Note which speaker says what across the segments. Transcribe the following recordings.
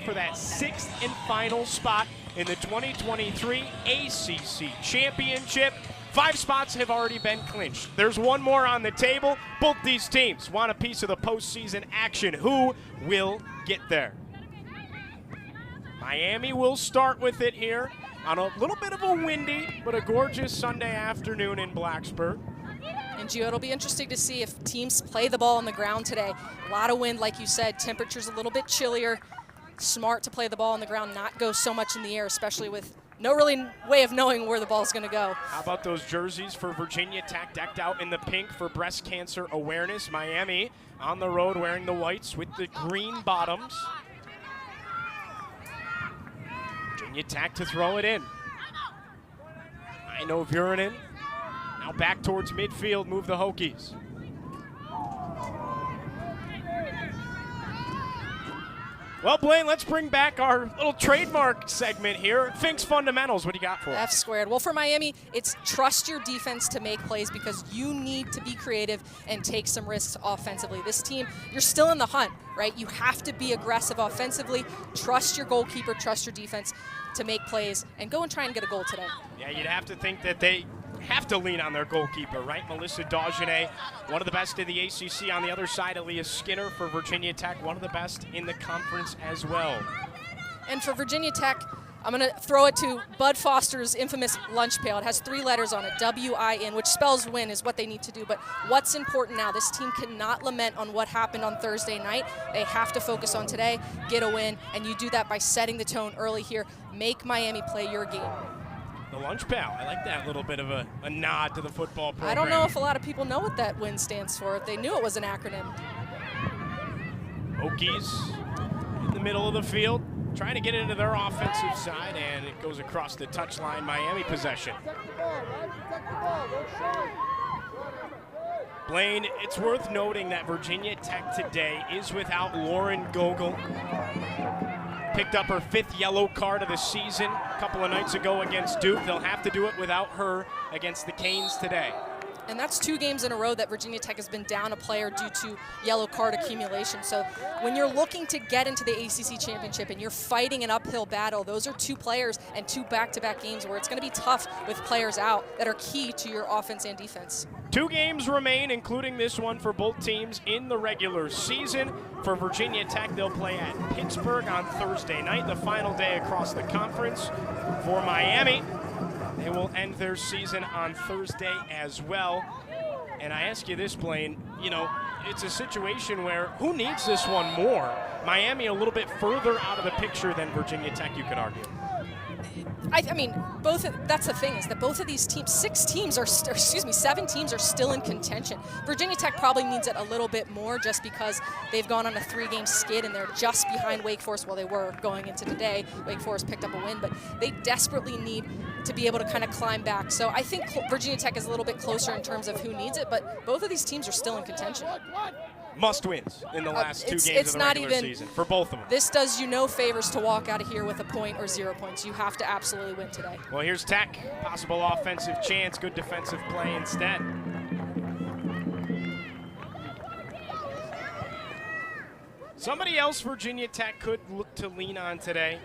Speaker 1: for that 6th and final spot in the 2023 ACC Championship. 5 spots have already been clinched. There's one more on the table. Both these teams want a piece of the postseason action. Who will get there? Miami will start with it here on a little bit of a windy, but a gorgeous Sunday afternoon in Blacksburg.
Speaker 2: And Gio, it'll be interesting to see if teams play the ball on the ground today. A lot of wind, like you said, temperatures a little bit chillier. Smart to play the ball on the ground, not go so much in the air, especially with no really way of knowing where the ball's going to go.
Speaker 1: How about those jerseys for Virginia Tech decked out in the pink for breast cancer awareness? Miami on the road wearing the whites with the green bottoms. Virginia Tech to throw it in. I know Vurenin. Now back towards midfield, move the Hokies. Well, Blaine, let's bring back our little trademark segment here. Fink's Fundamentals, what do you got for us?
Speaker 2: F squared. Well, for Miami, it's trust your defense to make plays because you need to be creative and take some risks offensively. This team, you're still in the hunt, right? You have to be aggressive offensively. Trust your goalkeeper, trust your defense to make plays, and go and try and get a goal today.
Speaker 1: Yeah, you'd have to think that they have to lean on their goalkeeper, right? Melissa Dagenet, one of the best in the ACC. On the other side, Aaliyah Skinner for Virginia Tech, one of the best in the conference as well.
Speaker 2: And for Virginia Tech, I'm going to throw it to Bud Foster's infamous lunch pail. It has 3 letters on it, W-I-N, which spells win is what they need to do. But what's important now, this team cannot lament on what happened on Thursday night. They have to focus on today, get a win, and you do that by setting the tone early here. Make Miami play your game.
Speaker 1: The lunch pail. I like that little bit of a nod to the football program.
Speaker 2: I don't know if a lot of people know what that WIN stands for. They knew it was an acronym.
Speaker 1: Hokies in the middle of the field, trying to get into their offensive side, and it goes across the touchline. Miami possession. Blaine, it's worth noting that Virginia Tech today is without Lauren Gogol. Picked up her 5th yellow card of the season a couple of nights ago against Duke. They'll have to do it without her against the Canes today.
Speaker 2: And that's 2 games in a row that Virginia Tech has been down a player due to yellow card accumulation. So when you're looking to get into the ACC championship and you're fighting an uphill battle, those are 2 players and 2 back-to-back games where it's going to be tough with players out that are key to your offense and defense.
Speaker 1: 2 games remain, including this one for both teams in the regular season. For Virginia Tech, they'll play at Pittsburgh on Thursday night, the final day across the conference. For Miami, they will end their season on Thursday as well. And I ask you this, Blaine, you know, it's a situation where who needs this one more? Miami a little bit further out of the picture than Virginia Tech, you could argue.
Speaker 2: I mean, that's the thing, is that both of these teams, 7 teams are still in contention. Virginia Tech probably needs it a little bit more just because they've gone on a 3-game skid and they're just behind Wake Forest. Well, they were going into today. Wake Forest picked up a win, but they desperately need to be able to kind of climb back. So I think Virginia Tech is a little bit closer in terms of who needs it, but both of these teams are still in contention.
Speaker 1: Must-wins in the last 2 games of the regular season for both of them.
Speaker 2: This does you no favors to walk out of here with a point or 0 points. You have to absolutely win today.
Speaker 1: Well, here's Tech. Possible offensive chance, good defensive play instead. Somebody else Virginia Tech could look to lean on today.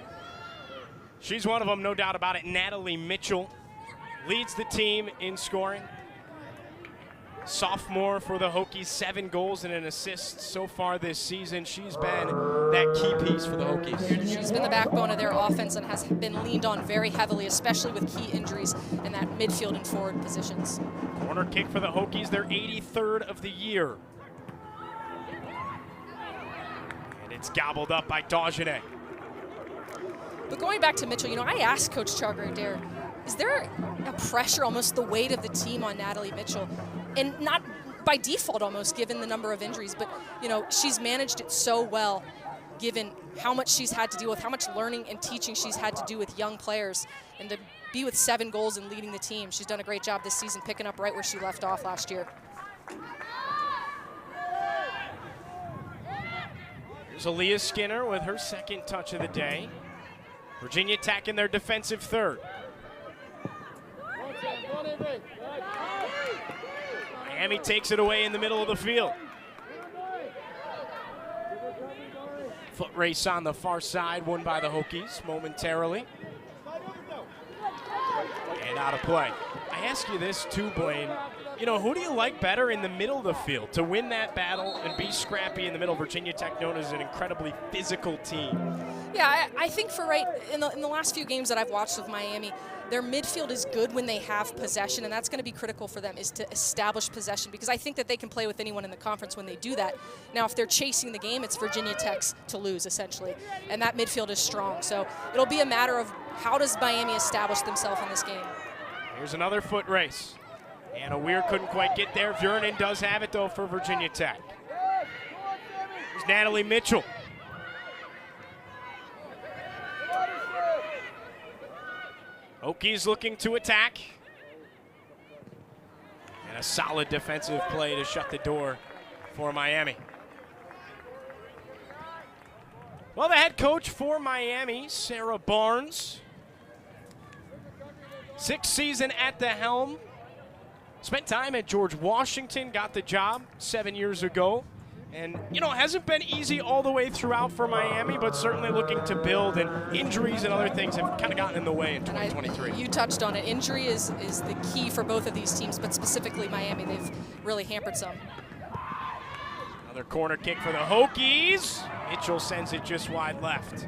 Speaker 1: She's one of them, no doubt about it. Natalie Mitchell leads the team in scoring. Sophomore for the Hokies, 7 goals and an assist so far this season. She's been that key piece for the Hokies.
Speaker 2: She's been the backbone of their offense and has been leaned on very heavily, especially with key injuries in that midfield and forward positions.
Speaker 1: Corner kick for the Hokies, their 83rd of the year. And it's gobbled up by Dagenet.
Speaker 2: But going back to Mitchell, you know, I asked Coach Chargard, is there a pressure, almost the weight of the team on Natalie Mitchell? And not by default almost, given the number of injuries, but, you know, she's managed it so well, given how much she's had to deal with, how much learning and teaching she's had to do with young players. And to be with 7 goals and leading the team, she's done a great job this season, picking up right where she left off last year.
Speaker 1: Here's Aaliyah Skinner with her 2nd touch of the day. Virginia Tech in their defensive 3rd. Miami takes it away in the middle of the field. Foot race on the far side, won by the Hokies momentarily. And out of play. I ask you this too, Blaine. You know, who do you like better in the middle of the field to win that battle and be scrappy in the middle? Virginia Tech, known as an incredibly physical team.
Speaker 2: Yeah, I think for in the last few games that I've watched of Miami, their midfield is good when they have possession, and that's going to be critical for them, is to establish possession, because I think that they can play with anyone in the conference when they do that. Now, if they're chasing the game, it's Virginia Tech's to lose, essentially, and that midfield is strong. So it'll be a matter of how does Miami establish themselves in this game.
Speaker 1: Here's another foot race. Anna Weir couldn't quite get there. Viernan does have it, though, for Virginia Tech. Here's Natalie Mitchell. Hokies looking to attack. And a solid defensive play to shut the door for Miami. Well, the head coach for Miami, Sarah Barnes. 6th season at the helm. Spent time at George Washington, got the job 7 years ago. And, you know, it hasn't been easy all the way throughout for Miami, but certainly looking to build, and injuries and other things have kind of gotten in the way in 2023.
Speaker 2: You touched on it. Injury is the key for both of these teams, but specifically Miami. They've really hampered some.
Speaker 1: Another corner kick for the Hokies. Mitchell sends it just wide left.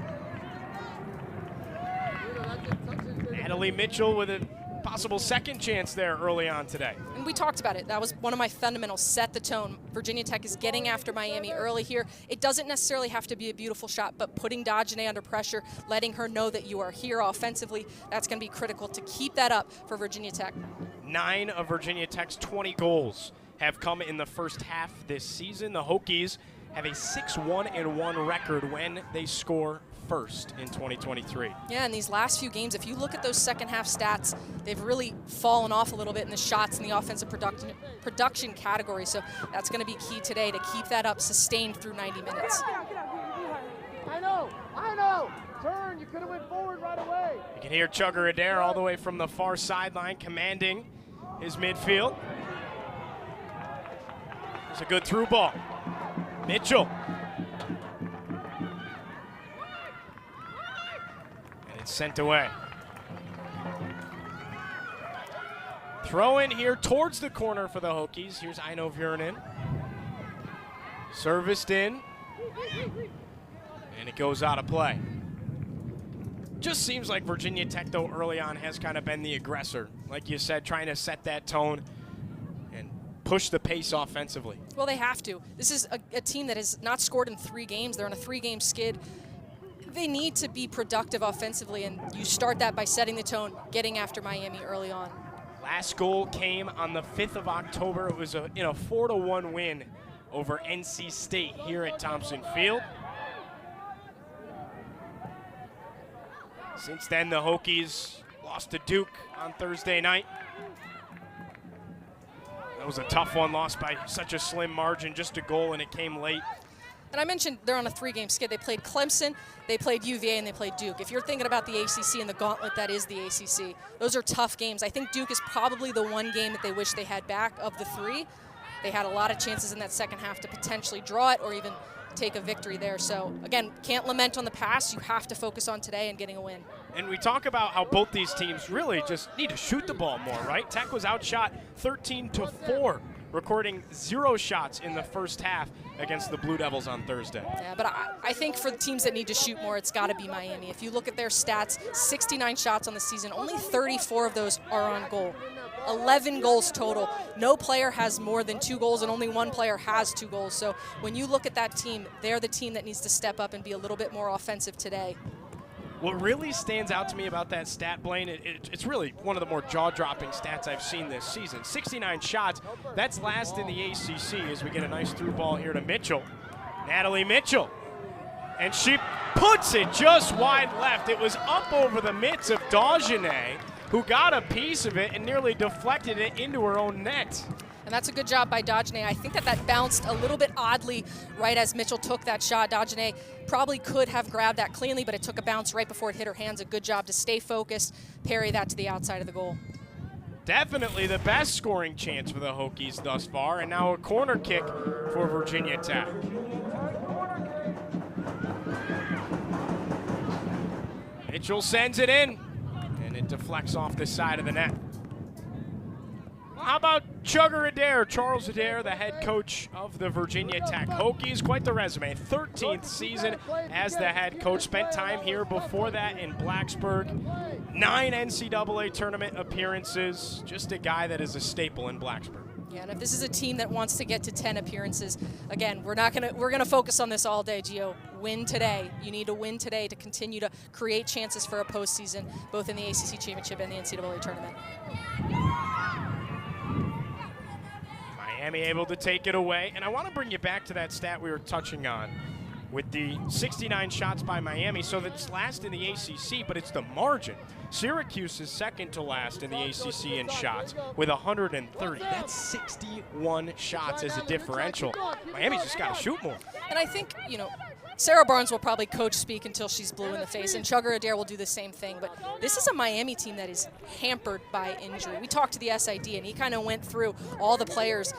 Speaker 1: Natalie Mitchell with a possible second chance there early on today.
Speaker 2: And we talked about it. That was one of my fundamentals, set the tone. Virginia Tech is getting after Miami early here. It doesn't necessarily have to be a beautiful shot, but putting Dajane under pressure, letting her know that you are here offensively, that's going to be critical to keep that up for Virginia Tech. 9
Speaker 1: of Virginia Tech's 20 goals have come in the first half this season. The Hokies have a 6-1-1 record when they score first in 2023.
Speaker 2: Yeah, in these last few games, if you look at those second half stats, they've really fallen off a little bit in the shots and the offensive production category. So that's going to be key today to keep that up sustained through 90 minutes.
Speaker 3: I know. Turn, you could have went forward right away.
Speaker 1: You can hear Chugger Adair all the way from the far sideline commanding his midfield. It's a good through ball. Mitchell. Sent away. Throw in here towards the corner for the Hokies. Here's Aino Viernan. Serviced in. And it goes out of play. Just seems like Virginia Tech, though, early on has kind of been the aggressor. Like you said, trying to set that tone and push the pace offensively.
Speaker 2: Well, they have to. This is a team that has not scored in 3 games. They're on a 3-game skid. They need to be productive offensively, and you start that by setting the tone, getting after Miami early on.
Speaker 1: Last goal came on the 5th of October. It was a 4-1 win over NC State here at Thompson Field. Since then, the Hokies lost to Duke on Thursday night. That was a tough one, lost by such a slim margin, just a goal, and it came late.
Speaker 2: And I mentioned they're on a 3-game skid. They played Clemson, they played UVA, and they played Duke. If you're thinking about the ACC and the gauntlet that is the ACC, those are tough games. I think Duke is probably the one game that they wish they had back of the 3. They had a lot of chances in that second half to potentially draw it or even take a victory there. So, again, can't lament on the past. You have to focus on today and getting a win.
Speaker 1: And we talk about how both these teams really just need to shoot the ball more, right? Tech was outshot 13-4. Recording 0 shots in the first half against the Blue Devils on Thursday.
Speaker 2: Yeah, but I think for the teams that need to shoot more, it's got to be Miami. If you look at their stats, 69 shots on the season, only 34 of those are on goal. 11 goals total. No player has more than 2 goals, and only 1 player has 2 goals. So when you look at that team, they're the team that needs to step up and be a little bit more offensive today.
Speaker 1: What really stands out to me about that stat, Blaine, it's really one of the more jaw-dropping stats I've seen this season. 69 shots, that's last in the ACC as we get a nice through ball here to Mitchell. Natalie Mitchell, and she puts it just wide left. It was up over the mitts of Dajane, who got a piece of it and nearly deflected it into her own net.
Speaker 2: And that's a good job by Dajane. I think that bounced a little bit oddly right as Mitchell took that shot. Dajane probably could have grabbed that cleanly, but it took a bounce right before it hit her hands. A good job to stay focused, parry that to the outside of the goal.
Speaker 1: Definitely the best scoring chance for the Hokies thus far, and now a corner kick for Virginia Tech. Mitchell sends it in, and it deflects off the side of the net. How about Chugger Adair? Charles Adair, the head coach of the Virginia Tech Hokies. Quite the resume. 13th season as the head coach. Spent time here before that in Blacksburg. 9 NCAA tournament appearances. Just a guy that is a staple in Blacksburg.
Speaker 2: Yeah, and if this is a team that wants to get to 10 appearances, again, we're gonna focus on this all day, Gio. Win today. You need to win today to continue to create chances for a postseason, both in the ACC championship and the NCAA tournament.
Speaker 1: Miami able to take it away. And I want to bring you back to that stat we were touching on with the 69 shots by Miami. So that's last in the ACC, but it's the margin. Syracuse is second to last in the ACC in shots with 130. That's 61 shots as a differential. Miami's just got to shoot more.
Speaker 2: And I think, Sarah Barnes will probably coach speak until she's blue in the face, and Chugger Adair will do the same thing. But this is a Miami team that is hampered by injury. We talked to the SID, and he kind of went through all the players,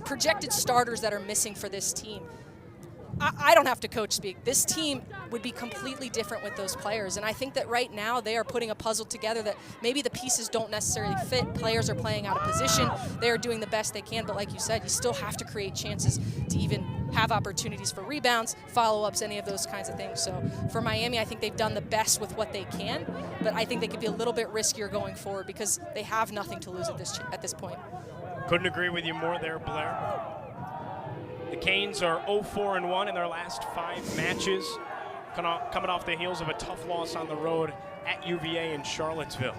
Speaker 2: projected starters that are missing for this team. I don't have to coach speak. This team would be completely different with those players, and I think that right now they are putting a puzzle together that maybe the pieces don't necessarily fit. Players are playing out of position. They are doing the best they can, but like you said, you still have to create chances to even have opportunities for rebounds, follow-ups, any of those kinds of things. So for Miami, I think they've done the best with what they can, but I think they could be a little bit riskier going forward because they have nothing to lose at this point.
Speaker 1: Couldn't agree with you more there, Blair. The Canes are 0-4-1 in their last 5 matches, coming off the heels of a tough loss on the road at UVA in Charlottesville.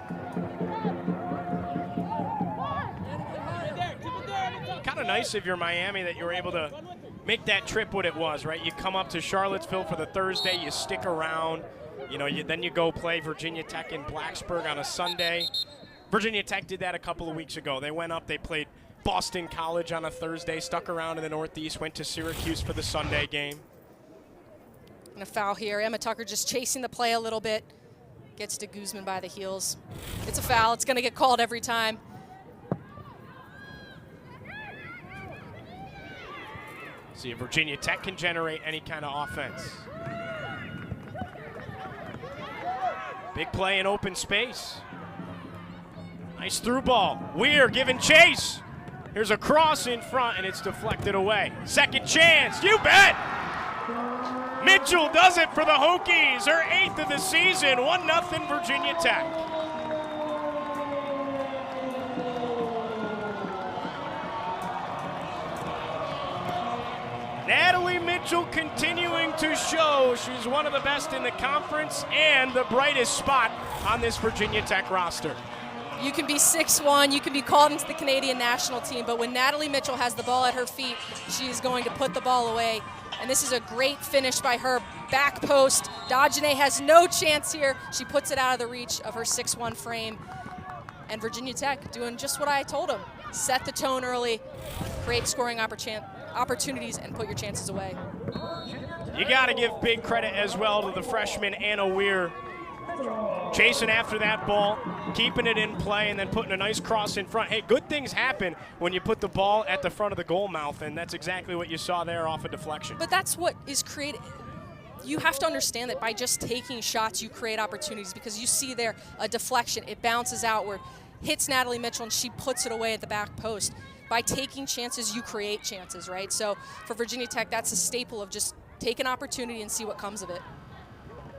Speaker 1: Kind of nice if you're Miami that you were able to make that trip what it was, right? You come up to Charlottesville for the Thursday, you stick around, then you go play Virginia Tech in Blacksburg on a Sunday. Virginia Tech did that a couple of weeks ago. They went up, they played Boston College on a Thursday, stuck around in the Northeast, went to Syracuse for the Sunday game.
Speaker 2: And a foul here. Emma Tucker just chasing the play a little bit. Gets to Guzman by the heels. It's a foul. It's going to get called every time.
Speaker 1: See if Virginia Tech can generate any kind of offense. Big play in open space. Nice through ball. Weir giving chase. Here's a cross in front, and it's deflected away. Second chance, you bet! Mitchell does it for the Hokies, her 8th of the season, 1-0 Virginia Tech. Natalie Mitchell continuing to show she's one of the best in the conference and the brightest spot on this Virginia Tech roster.
Speaker 2: You can be 6'1", you can be called into the Canadian national team, but when Natalie Mitchell has the ball at her feet, she is going to put the ball away. And this is a great finish by her. Back post. Dajane has no chance here. She puts it out of the reach of her 6'1" frame. And Virginia Tech doing just what I told them. Set the tone early, create scoring opportunities, and put your chances away.
Speaker 1: You got to give big credit as well to the freshman Anna Weir. Chasing after that ball, keeping it in play, and then putting a nice cross in front. Hey, good things happen when you put the ball at the front of the goal mouth, and that's exactly what you saw there off a deflection.
Speaker 2: But that's what is created. You have to understand that by just taking shots, you create opportunities, because you see there a deflection, it bounces outward, hits Natalie Mitchell, and she puts it away at the back post. By taking chances, you create chances, right? So for Virginia Tech, that's a staple of just take an opportunity and see what comes of it.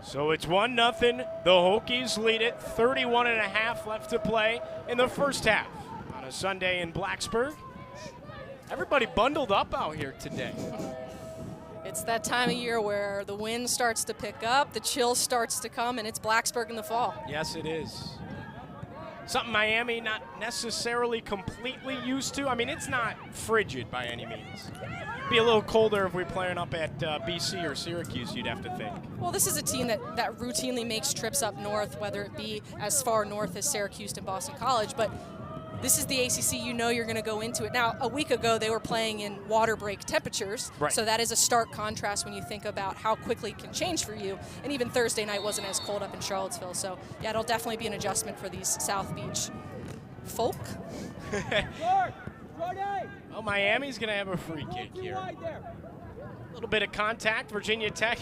Speaker 1: So it's 1-0. The Hokies lead it. 31.5 left to play in the first half on a Sunday in Blacksburg. Everybody bundled up out here today.
Speaker 2: It's that time of year where the wind starts to pick up, the chill starts to come, and it's Blacksburg in the fall.
Speaker 1: Yes, it is. Something Miami not necessarily completely used to. I mean, it's not frigid by any means. It'd be a little colder if we're playing up at BC or Syracuse, you'd have to think.
Speaker 2: Well, this is a team that routinely makes trips up north, whether it be as far north as Syracuse and Boston College, but this is the ACC, you know you're going to go into it. Now, a week ago, they were playing in water break temperatures,
Speaker 1: right.
Speaker 2: So that is a stark contrast when you think about how quickly it can change for you. And even Thursday night wasn't as cold up in Charlottesville, so yeah, it'll definitely be an adjustment for these South Beach folk.
Speaker 1: Well, Miami's going to have a free kick here. A little bit of contact. Virginia Tech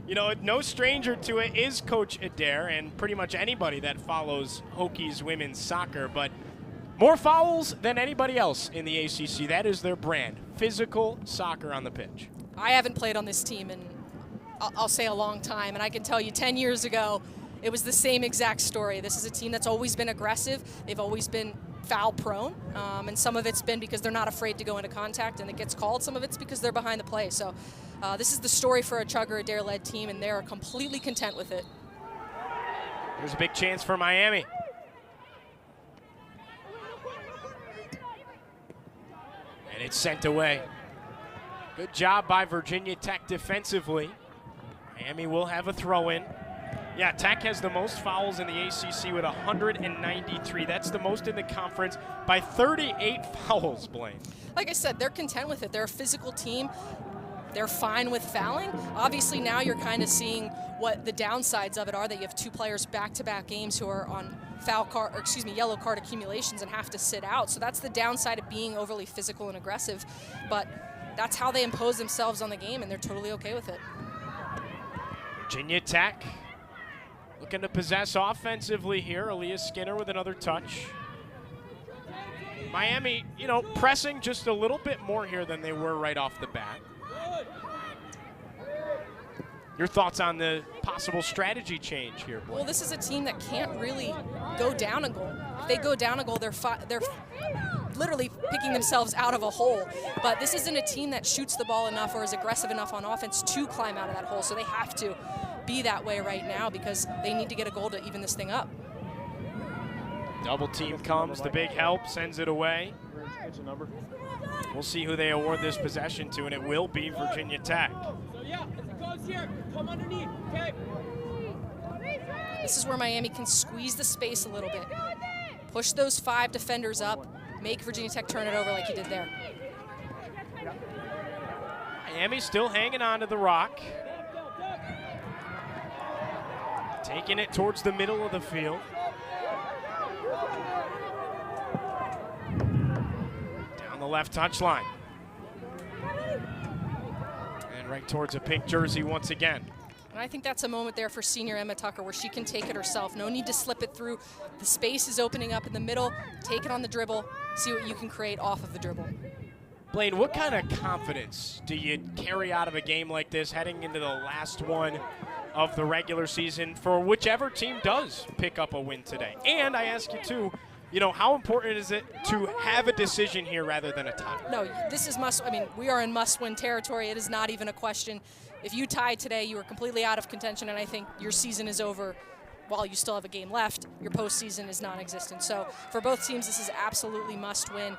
Speaker 1: You know, no stranger to it is Coach Adair and pretty much anybody that follows Hokies women's soccer, but more fouls than anybody else in the ACC. That is their brand, physical soccer on the pitch.
Speaker 2: I haven't played on this team in, I'll say, a long time, and I can tell you 10 years ago, it was the same exact story. This is a team that's always been aggressive. They've always been foul prone, and some of it's been because they're not afraid to go into contact and it gets called. Some of it's because they're behind the play. So this is the story for a Chugger Adair-led team, and they're completely content with it.
Speaker 1: Here's a big chance for Miami. And it's sent away. Good job by Virginia Tech defensively. Miami will have a throw-in. Yeah, Tech has the most fouls in the ACC with 193. That's the most in the conference by 38 fouls, Blaine.
Speaker 2: Like I said, they're content with it. They're a physical team. They're fine with fouling. Obviously, now you're kind of seeing what the downsides of it are, that you have two players back-to-back games who are on yellow card accumulations and have to sit out. So that's the downside of being overly physical and aggressive. But that's how they impose themselves on the game, and they're totally okay with it.
Speaker 1: Virginia Tech looking to possess offensively here. Aaliyah Skinner with another touch. Miami, you know, pressing just a little bit more here than they were right off the bat. Your thoughts on the possible strategy change here, Blaine?
Speaker 2: Well, this is a team that can't really go down a goal. If they go down a goal, they're literally picking themselves out of a hole. But this isn't a team that shoots the ball enough or is aggressive enough on offense to climb out of that hole. So they have to be that way right now because they need to get a goal to even this thing up.
Speaker 1: Double team comes, the big help, sends it away. We'll see who they award this possession to, and it will be Virginia Tech.
Speaker 2: This is where Miami can squeeze the space a little bit. Push those 5 defenders up, make Virginia Tech turn it over like he did there.
Speaker 1: Miami still hanging on to the rock. Taking it towards the middle of the field. Down the left touchline. And right towards a pink jersey once again.
Speaker 2: And I think that's a moment there for senior Emma Tucker where she can take it herself. No need to slip it through. The space is opening up in the middle. Take it on the dribble. See what you can create off of the dribble.
Speaker 1: Blaine, what kind of confidence do you carry out of a game like this heading into the last one of the regular season for whichever team does pick up a win today? And I ask you too, you know, how important is it to have a decision here rather than a tie?
Speaker 2: No, this is we are in must-win territory. It is not even a question. If you tie today, you are completely out of contention, and I think your season is over. While you still have a game left, your postseason is non-existent. So for both teams, this is absolutely must-win.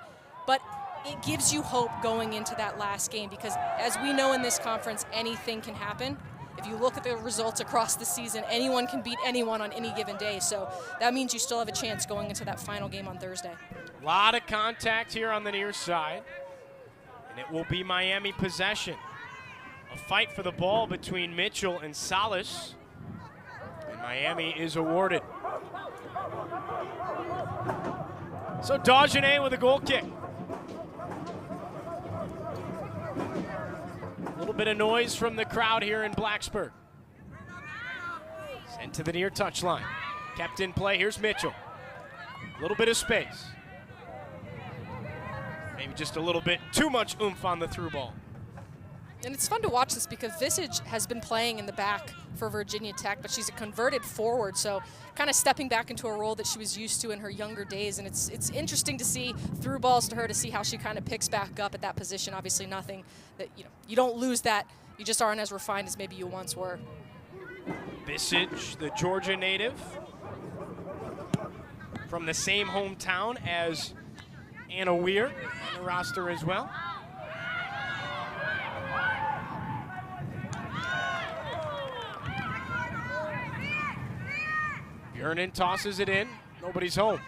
Speaker 2: But it gives you hope going into that last game because, as we know in this conference, anything can happen. If you look at the results across the season, anyone can beat anyone on any given day. So that means you still have a chance going into that final game on Thursday.
Speaker 1: A lot of contact here on the near side, and it will be Miami possession. A fight for the ball between Mitchell and Salas, and Miami is awarded. So Dagenet with a goal kick. A little bit of noise from the crowd here in Blacksburg. Sent to the near touchline. Kept in play. Here's Mitchell. A little bit of space. Maybe just a little bit too much oomph on the through ball.
Speaker 2: And it's fun to watch this because Visage has been playing in the back for Virginia Tech, but she's a converted forward, so kind of stepping back into a role that she was used to in her younger days. And it's interesting to see through balls to her to see how she kind of picks back up at that position. Obviously nothing that, you don't lose that. You just aren't as refined as maybe you once were.
Speaker 1: Visage, the Georgia native, from the same hometown as Anna Weir on the roster as well. Bjornen tosses it in. Nobody's home.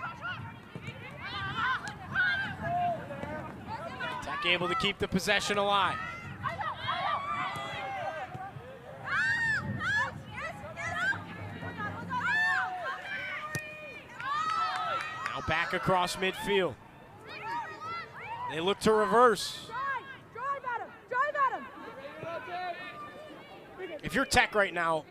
Speaker 1: Tech able to keep the possession alive. Now back across midfield. They look to reverse. If you're Tech right now,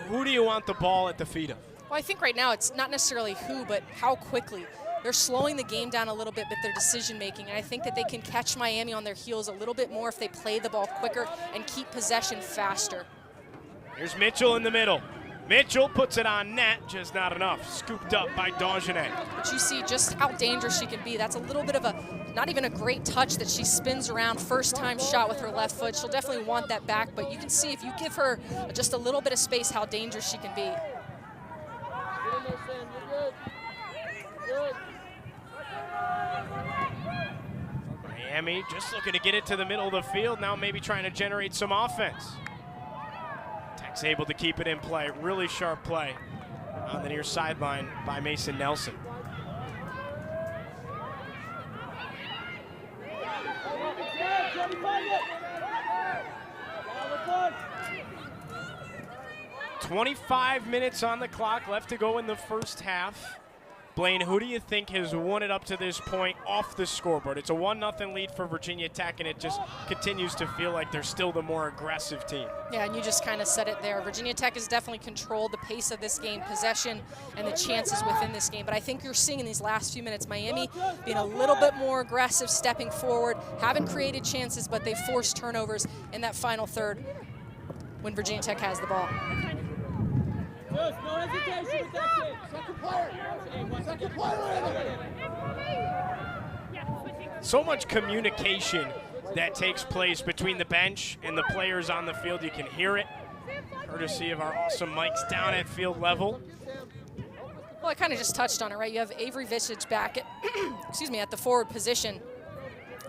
Speaker 1: who do you want the ball at the feet of?
Speaker 2: Well, I think right now it's not necessarily who, but how quickly. They're slowing the game down a little bit with their decision-making, and I think that they can catch Miami on their heels a little bit more if they play the ball quicker and keep possession faster.
Speaker 1: Here's Mitchell in the middle. Mitchell puts it on net, just not enough. Scooped up by Dagenet.
Speaker 2: But you see just how dangerous she can be. That's a little bit of a, not even a great touch that she spins around, first-time shot with her left foot. She'll definitely want that back, but you can see if you give her just a little bit of space how dangerous she can be.
Speaker 1: Miami just looking to get it to the middle of the field, now maybe trying to generate some offense. Tech's able to keep it in play. Really sharp play on the near sideline by Mason Nelson. "25 minutes on the clock left to go in the first half." Blaine, who do you think has won it up to this point off the scoreboard? It's a 1-0 lead for Virginia Tech, and it just continues to feel like they're still the more aggressive team.
Speaker 2: Yeah, and you just kind of said it there. Virginia Tech has definitely controlled the pace of this game, possession, and the chances within this game. But I think you're seeing in these last few minutes Miami being a little bit more aggressive, stepping forward, haven't created chances, but they forced turnovers in that final third when Virginia Tech has the ball.
Speaker 3: No hesitation with that kid. Second player.
Speaker 1: So much communication that takes place between the bench and the players on the field. You can hear it, courtesy of our awesome mics down at field level.
Speaker 2: Well, I kind of just touched on it, right? You have Avery Visage back at, excuse me, at the forward position.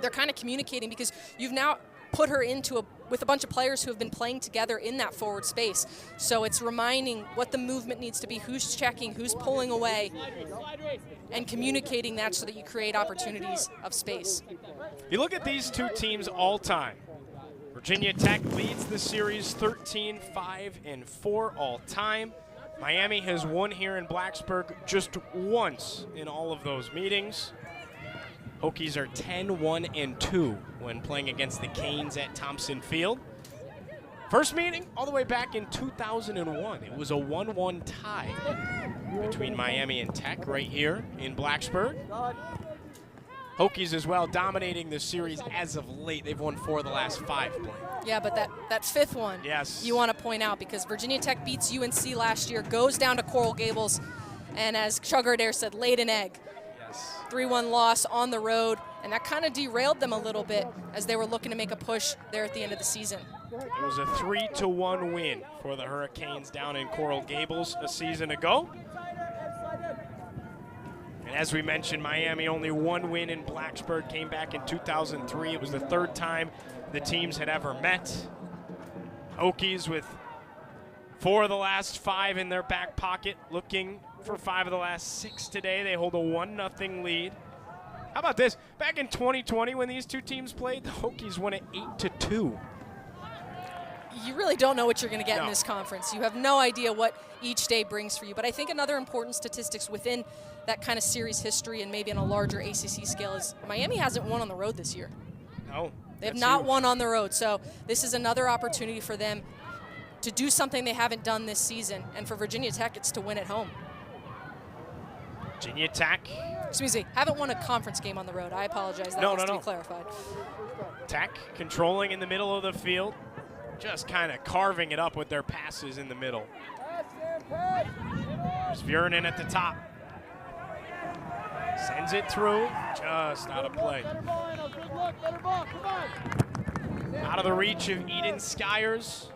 Speaker 2: They're kind of communicating because you've now put her into with a bunch of players who have been playing together in that forward space. So it's reminding what the movement needs to be, who's checking, who's pulling away, and communicating that so that you create opportunities of space.
Speaker 1: You look at these two teams all time. Virginia Tech leads the series 13-5-4 all time. Miami has won here in Blacksburg just once in all of those meetings. Hokies are 10-1-2 when playing against the Canes at Thompson Field. First meeting all the way back in 2001. It was a 1-1 tie between Miami and Tech right here in Blacksburg. Hokies as well dominating the series as of late. They've won 4 of the last 5 playing.
Speaker 2: Yeah, but that fifth one,
Speaker 1: yes,
Speaker 2: you want to point out because Virginia Tech beats UNC last year, goes down to Coral Gables, and as Chugger Adair said, laid an egg. 3-1 loss on the road, and that kind of derailed them a little bit as they were looking to make a push there at the end of the season.
Speaker 1: It was a 3-1 win for the Hurricanes down in Coral Gables a season ago. And as we mentioned, Miami only 1 win in Blacksburg, came back in 2003. It was the 3rd time the teams had ever met. Hokies with 4 of the last 5 in their back pocket, looking for 5 of the last 6 today. They hold a 1-0 lead. How about this? Back in 2020 when these two teams played, the Hokies won it 8-2.
Speaker 2: You really don't know what you're going to get in this conference. You have no idea what each day brings for you. But I think another important statistics within that kind of series history and maybe on a larger ACC scale is Miami hasn't won on the road this year.
Speaker 1: No.
Speaker 2: They have not won on the road. So this is another opportunity for them to do something they haven't done this season. And for Virginia Tech, it's to win at home.
Speaker 1: Virginia Tech.
Speaker 2: Excuse me, haven't won a conference game on the road. I apologize. That needs to be clarified.
Speaker 1: Tech controlling in the middle of the field, just kind of carving it up with their passes in the middle. There's Viernan at the top. Sends it through, just out of play. Out of the reach of Eden Skyers,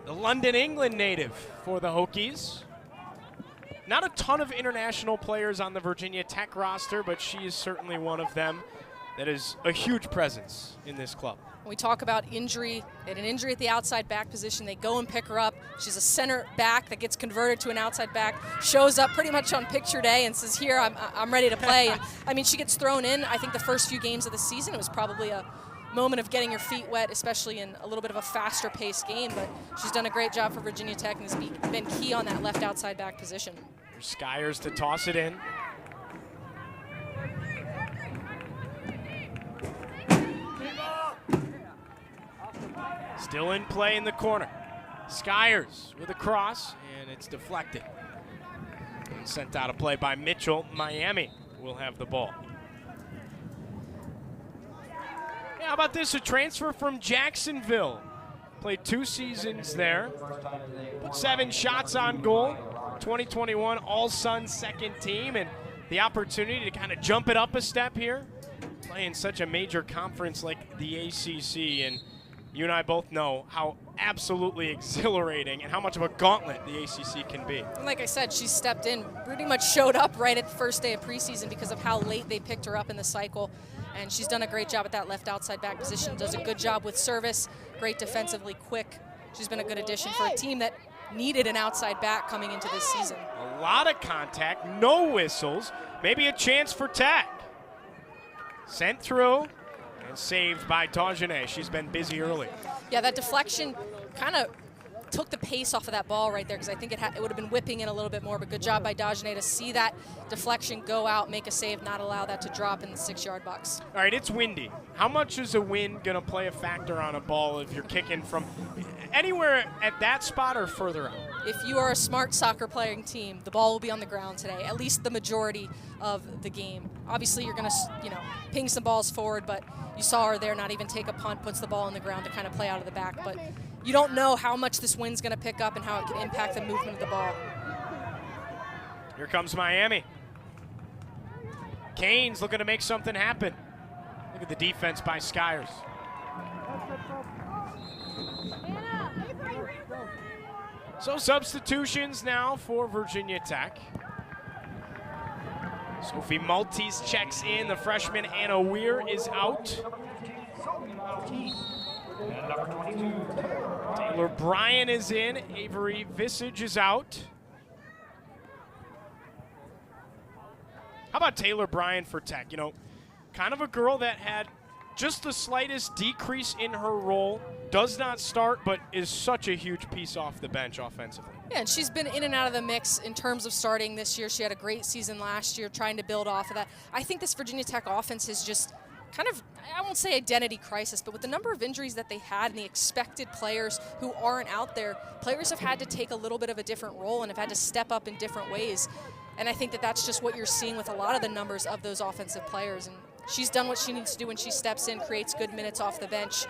Speaker 1: the London, England native for the Hokies. Not a ton of international players on the Virginia Tech roster, but she is certainly one of them that is a huge presence in this club.
Speaker 2: When we talk about injury, they had an injury at the outside back position. They go and pick her up. She's a center back that gets converted to an outside back, shows up pretty much on picture day and says, here, I'm ready to play. And I mean, she gets thrown in. I think the first few games of the season, it was probably a moment of getting your feet wet, especially in a little bit of a faster paced game, but she's done a great job for Virginia Tech and has been key on that left outside back position.
Speaker 1: Skyers to toss it in. Still in play in the corner. Skyers with a cross, and it's deflected. And sent out of play by Mitchell. Miami will have the ball. Yeah, how about this? A transfer from Jacksonville. Played 2 seasons there. Put 7 shots on goal. 2021 All-Sun second team, and the opportunity to kind of jump it up a step here. Playing such a major conference like the ACC, and you and I both know how absolutely exhilarating and how much of a gauntlet the ACC can be.
Speaker 2: And like I said, she stepped in, pretty much showed up right at the first day of preseason because of how late they picked her up in the cycle. And she's done a great job at that left outside back position, does a good job with service, great defensively, quick. She's been a good addition for a team that needed an outside back coming into this season.
Speaker 1: A lot of contact, no whistles, maybe a chance for Tech. Sent through and saved by Dagenet. She's been busy early.
Speaker 2: Yeah, that deflection kind of took the pace off of that ball right there because I think it would have been whipping in a little bit more, but good job by Dagenet to see that deflection go out, make a save, not allow that to drop in the 6-yard box.
Speaker 1: All right, it's windy. How much is a wind going to play a factor on a ball if you're kicking from anywhere at that spot or further out?
Speaker 2: If you are a smart soccer playing team, the ball will be on the ground today, at least the majority of the game. Obviously, you're going to, ping some balls forward, but you saw her there not even take a punt, puts the ball on the ground to kind of play out of the back. But you don't know how much this wind's going to pick up and how it can impact the movement of the ball.
Speaker 1: Here comes Miami. Canes looking to make something happen. Look at the defense by Skyers. So substitutions now for Virginia Tech. Sophie Maltese checks in. The freshman Anna Weir is out. Taylor Bryan is in. Avery Visage is out. How about Taylor Bryan for Tech? Kind of a girl that had just the slightest decrease in her role. Does not start, but is such a huge piece off the bench offensively.
Speaker 2: Yeah, and she's been in and out of the mix in terms of starting this year. She had a great season last year trying to build off of that. I think this Virginia Tech offense is just kind of, I won't say identity crisis, but with the number of injuries that they had and the expected players who aren't out there, players have had to take a little bit of a different role and have had to step up in different ways. And I think that that's just what you're seeing with a lot of the numbers of those offensive players. And she's done what she needs to do when she steps in, creates good minutes off the bench.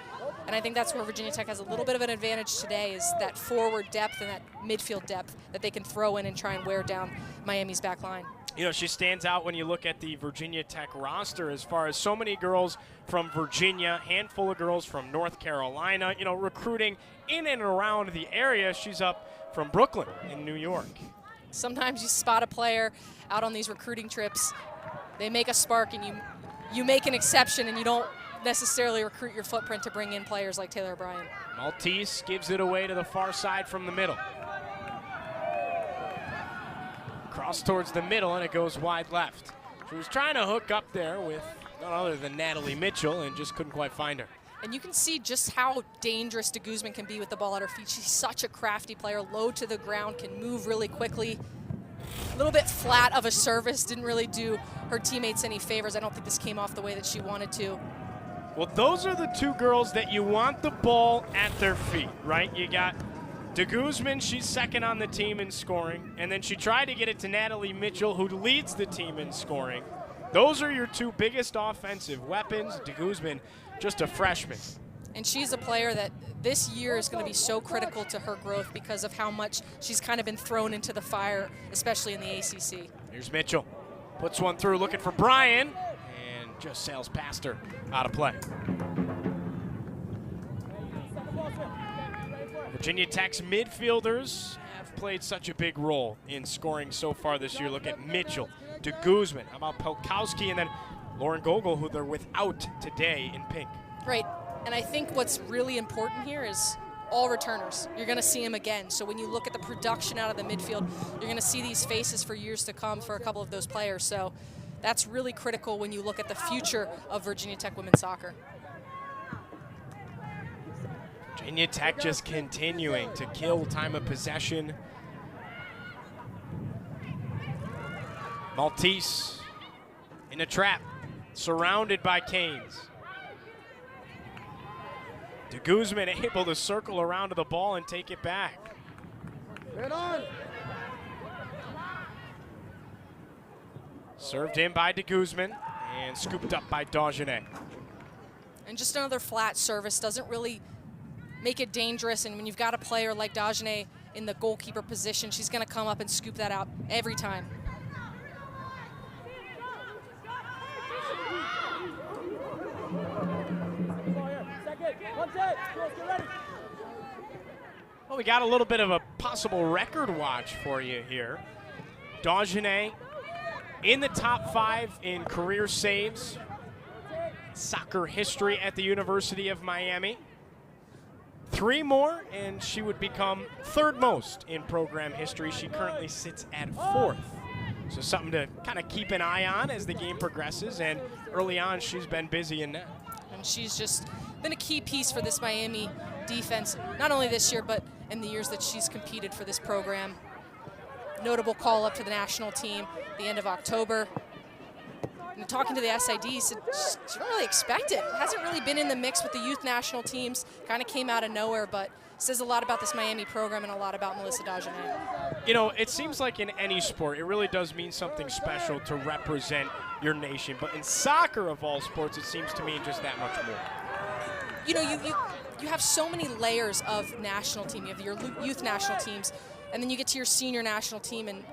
Speaker 2: And I think that's where Virginia Tech has a little bit of an advantage today, is that forward depth and that midfield depth that they can throw in and try and wear down Miami's back line.
Speaker 1: She stands out when you look at the Virginia Tech roster as far as so many girls from Virginia, handful of girls from North Carolina, recruiting in and around the area. She's up from Brooklyn in New York.
Speaker 2: Sometimes you spot a player out on these recruiting trips, they make a spark and you make an exception and you don't necessarily recruit your footprint to bring in players like Taylor Bryan.
Speaker 1: Maltese gives it away to the far side from the middle. Cross towards the middle, and it goes wide left. She was trying to hook up there with none other than Natalie Mitchell and just couldn't quite find her.
Speaker 2: And you can see just how dangerous de Guzman can be with the ball at her feet. She's such a crafty player, low to the ground, can move really quickly. A little bit flat of a service, didn't really do her teammates any favors. I don't think this came off the way that she wanted to.
Speaker 1: Well, those are the two girls that you want the ball at their feet, right? You got de Guzman, she's second on the team in scoring, and then she tried to get it to Natalie Mitchell, who leads the team in scoring. Those are your two biggest offensive weapons. De Guzman, just a freshman.
Speaker 2: And she's a player that this year is going to be so critical to her growth because of how much she's kind of been thrown into the fire, especially in the ACC.
Speaker 1: Here's Mitchell. Puts one through, looking for Bryan, and just sails past her out of play. Virginia Tech's midfielders have played such a big role in scoring so far this year. Look at Mitchell, de Guzman, how about Pelkowski, and then Lauren Gogol, who they're without today in pink.
Speaker 2: Right, and I think what's really important here is all returners. You're going to see them again. So when you look at the production out of the midfield, you're going to see these faces for years to come for a couple of those players. So that's really critical when you look at the future of Virginia Tech women's soccer.
Speaker 1: Virginia Tech just continuing to kill time of possession. Maltese in a trap, surrounded by Canes. De Guzman able to circle around to the ball and take it back.
Speaker 3: Get on.
Speaker 1: Served in by De Guzman and scooped up by Dagenet.
Speaker 2: And just another flat service, doesn't really make it dangerous. And when you've got a player like Dagenet in the goalkeeper position, she's going to come up and scoop that out every time.
Speaker 1: Well, we got a little bit of a possible record watch for you here. Dagenet in the top 5 in career saves, soccer history at the University of Miami. 3 more, and she would become 3rd most in program history. She currently sits at 4th. So something to kind of keep an eye on as the game progresses, and early on she's been busy in net.
Speaker 2: And she's just been a key piece for this Miami defense, not only this year, but in the years that she's competed for this program. Notable call up to the national team at the end of October. And talking to the SID, said she didn't really expect it. Hasn't really been in the mix with the youth national teams. Kind of came out of nowhere, but says a lot about this Miami program and a lot about Melissa Dagenet.
Speaker 1: You know, it seems like in any sport, it really does mean something special to represent your nation. But in soccer, of all sports, it seems to mean just that much more.
Speaker 2: You know, you have so many layers of national team. You have your youth national teams, and then you get to your senior national team, and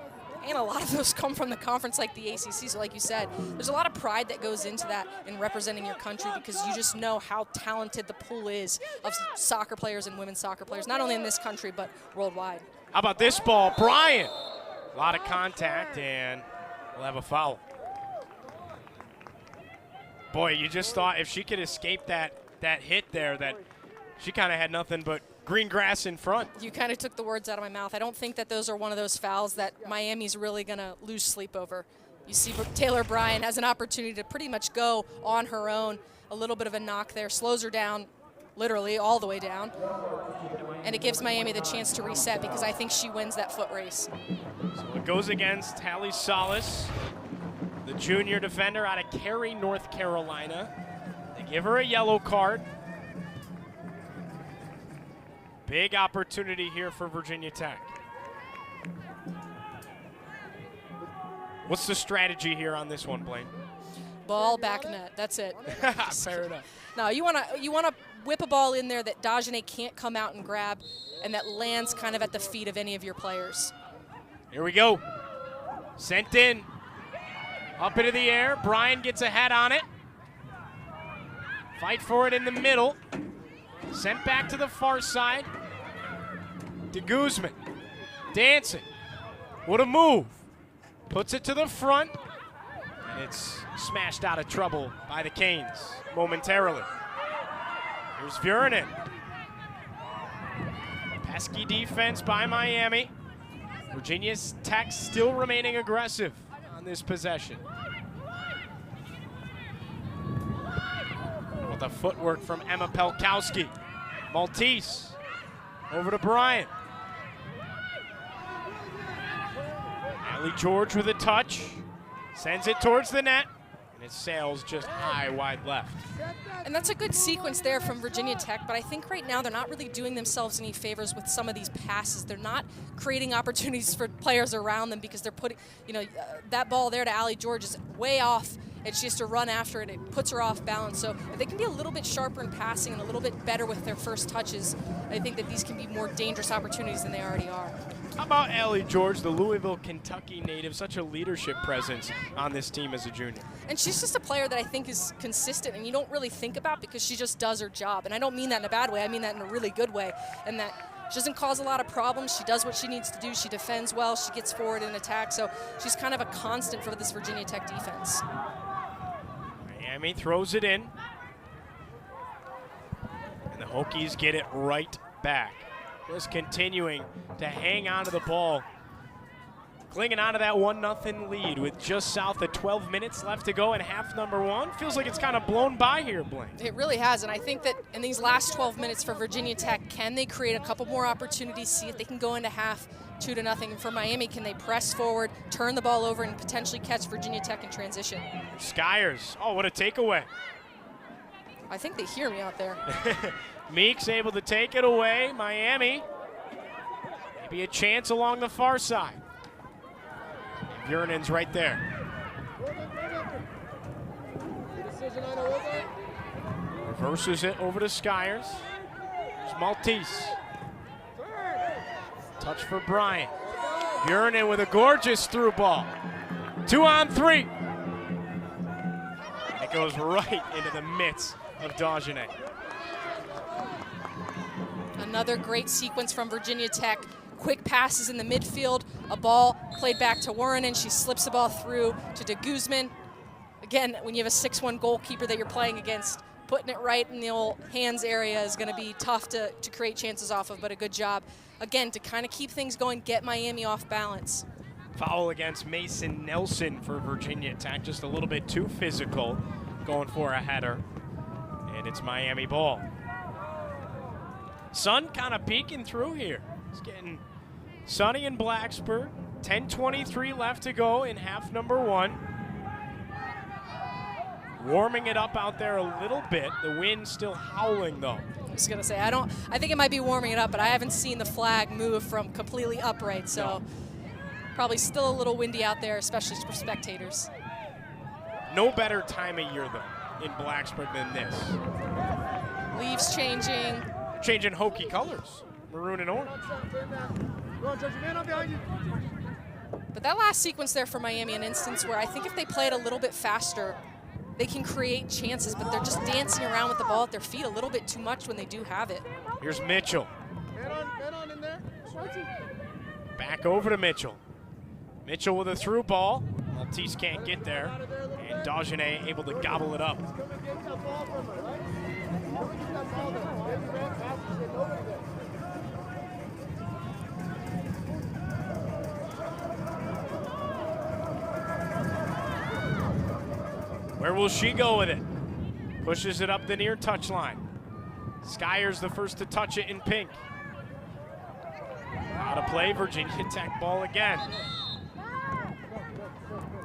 Speaker 2: a lot of those come from the conference like the ACC. So like you said, there's a lot of pride that goes into that in representing your country, because you just know how talented the pool is of soccer players and women's soccer players, not only in this country, but worldwide.
Speaker 1: How about this ball? Bryant. A lot of contact, and we'll have a foul. Boy, you just thought if she could escape that hit there, that she kind of had nothing but green grass in front.
Speaker 2: You kind of took the words out of my mouth. I don't think that those are one of those fouls that Miami's really going to lose sleep over. You see Taylor Bryan has an opportunity to pretty much go on her own. A little bit of a knock there, slows her down, literally all the way down. And it gives Miami the chance to reset, because I think she wins that foot race.
Speaker 1: So it goes against Hallie Salas, the junior defender out of Cary, North Carolina. They give her a yellow card. Big opportunity here for Virginia Tech. What's the strategy here on this one, Blaine?
Speaker 2: Ball back net. That's it.
Speaker 1: Fair enough.
Speaker 2: No, you wanna whip a ball in there that Dagenet can't come out and grab, and that lands kind of at the feet of any of your players.
Speaker 1: Here we go. Sent in. Up into the air. Bryan gets a head on it. Fight for it in the middle. Sent back to the far side. De Guzman dancing. What a move. Puts it to the front. And it's smashed out of trouble by the Canes momentarily. Here's Vurenin. Pesky defense by Miami. Virginia Tech still remaining aggressive on this possession. With the footwork from Emma Pelkowski. Maltese over to Bryant. Allie George with a touch. Sends it towards the net. And it sails just high, wide left.
Speaker 2: And that's a good sequence there from Virginia Tech, but I think right now they're not really doing themselves any favors with some of these passes. They're not creating opportunities for players around them, because they're putting, that ball there to Allie George is way off, and she has to run after it. It puts her off balance. So if they can be a little bit sharper in passing and a little bit better with their first touches, I think that these can be more dangerous opportunities than they already are.
Speaker 1: How about Allie George, the Louisville, Kentucky native, such a leadership presence on this team as a junior?
Speaker 2: And she's just a player that I think is consistent and you don't really think about, because she just does her job. And I don't mean that in a bad way. I mean that in a really good way. And that she doesn't cause a lot of problems. She does what she needs to do. She defends well. She gets forward in attack. So she's kind of a constant for this Virginia Tech defense.
Speaker 1: Miami throws it in. And the Hokies get it right back. Just continuing to hang on to the ball. Clinging on to that 1-0 lead with just south of 12 minutes left to go in half number one. Feels like it's kind of blown by here, Blaine.
Speaker 2: It really has, and I think that in these last 12 minutes for Virginia Tech, can they create a couple more opportunities, see if they can go into half 2-0. And for Miami, can they press forward, turn the ball over, and potentially catch Virginia Tech in transition?
Speaker 1: Skyers, oh, what a takeaway.
Speaker 2: I think they hear me out there.
Speaker 1: Meeks able to take it away. Miami, maybe a chance along the far side. Vurinen's right there. Reverses it over to Skyers. There's Maltese. Touch for Bryant. Vurinen with a gorgeous through ball. 2-on-3. It goes right into the midst of Dagenet.
Speaker 2: Another great sequence from Virginia Tech. Quick passes in the midfield. A ball played back to Vurinen. She slips the ball through to de Guzman. Again, when you have a 6'1" goalkeeper that you're playing against, putting it right in the old hands area is going to be tough to create chances off of, but a good job. Again, to kind of keep things going, get Miami off balance.
Speaker 1: Foul against Mason Nelson for Virginia Tech. Just a little bit too physical, going for a header. And it's Miami ball. Sun kind of peeking through here. It's getting sunny in Blacksburg. 10:23 left to go in half number 1. Warming it up out there a little bit. The wind still howling though.
Speaker 2: I was gonna say, I think it might be warming it up, but I haven't seen the flag move from completely upright, so probably still a little windy out there, especially for spectators.
Speaker 1: No better time of year though in Blacksburg than this.
Speaker 2: Leaves changing.
Speaker 1: Changing Hokie colors, maroon and orange.
Speaker 2: But that last sequence there for Miami, an instance where I think if they play it a little bit faster, they can create chances, but they're just dancing around with the ball at their feet a little bit too much when they do have it.
Speaker 1: Here's Mitchell. Back over to Mitchell. Mitchell with a through ball. Maltese can't get there. And Dagenet able to gobble it up. Where will she go with it? Pushes it up the near touchline. Skyers the first to touch it in pink. Out of play, Virginia Tech ball again.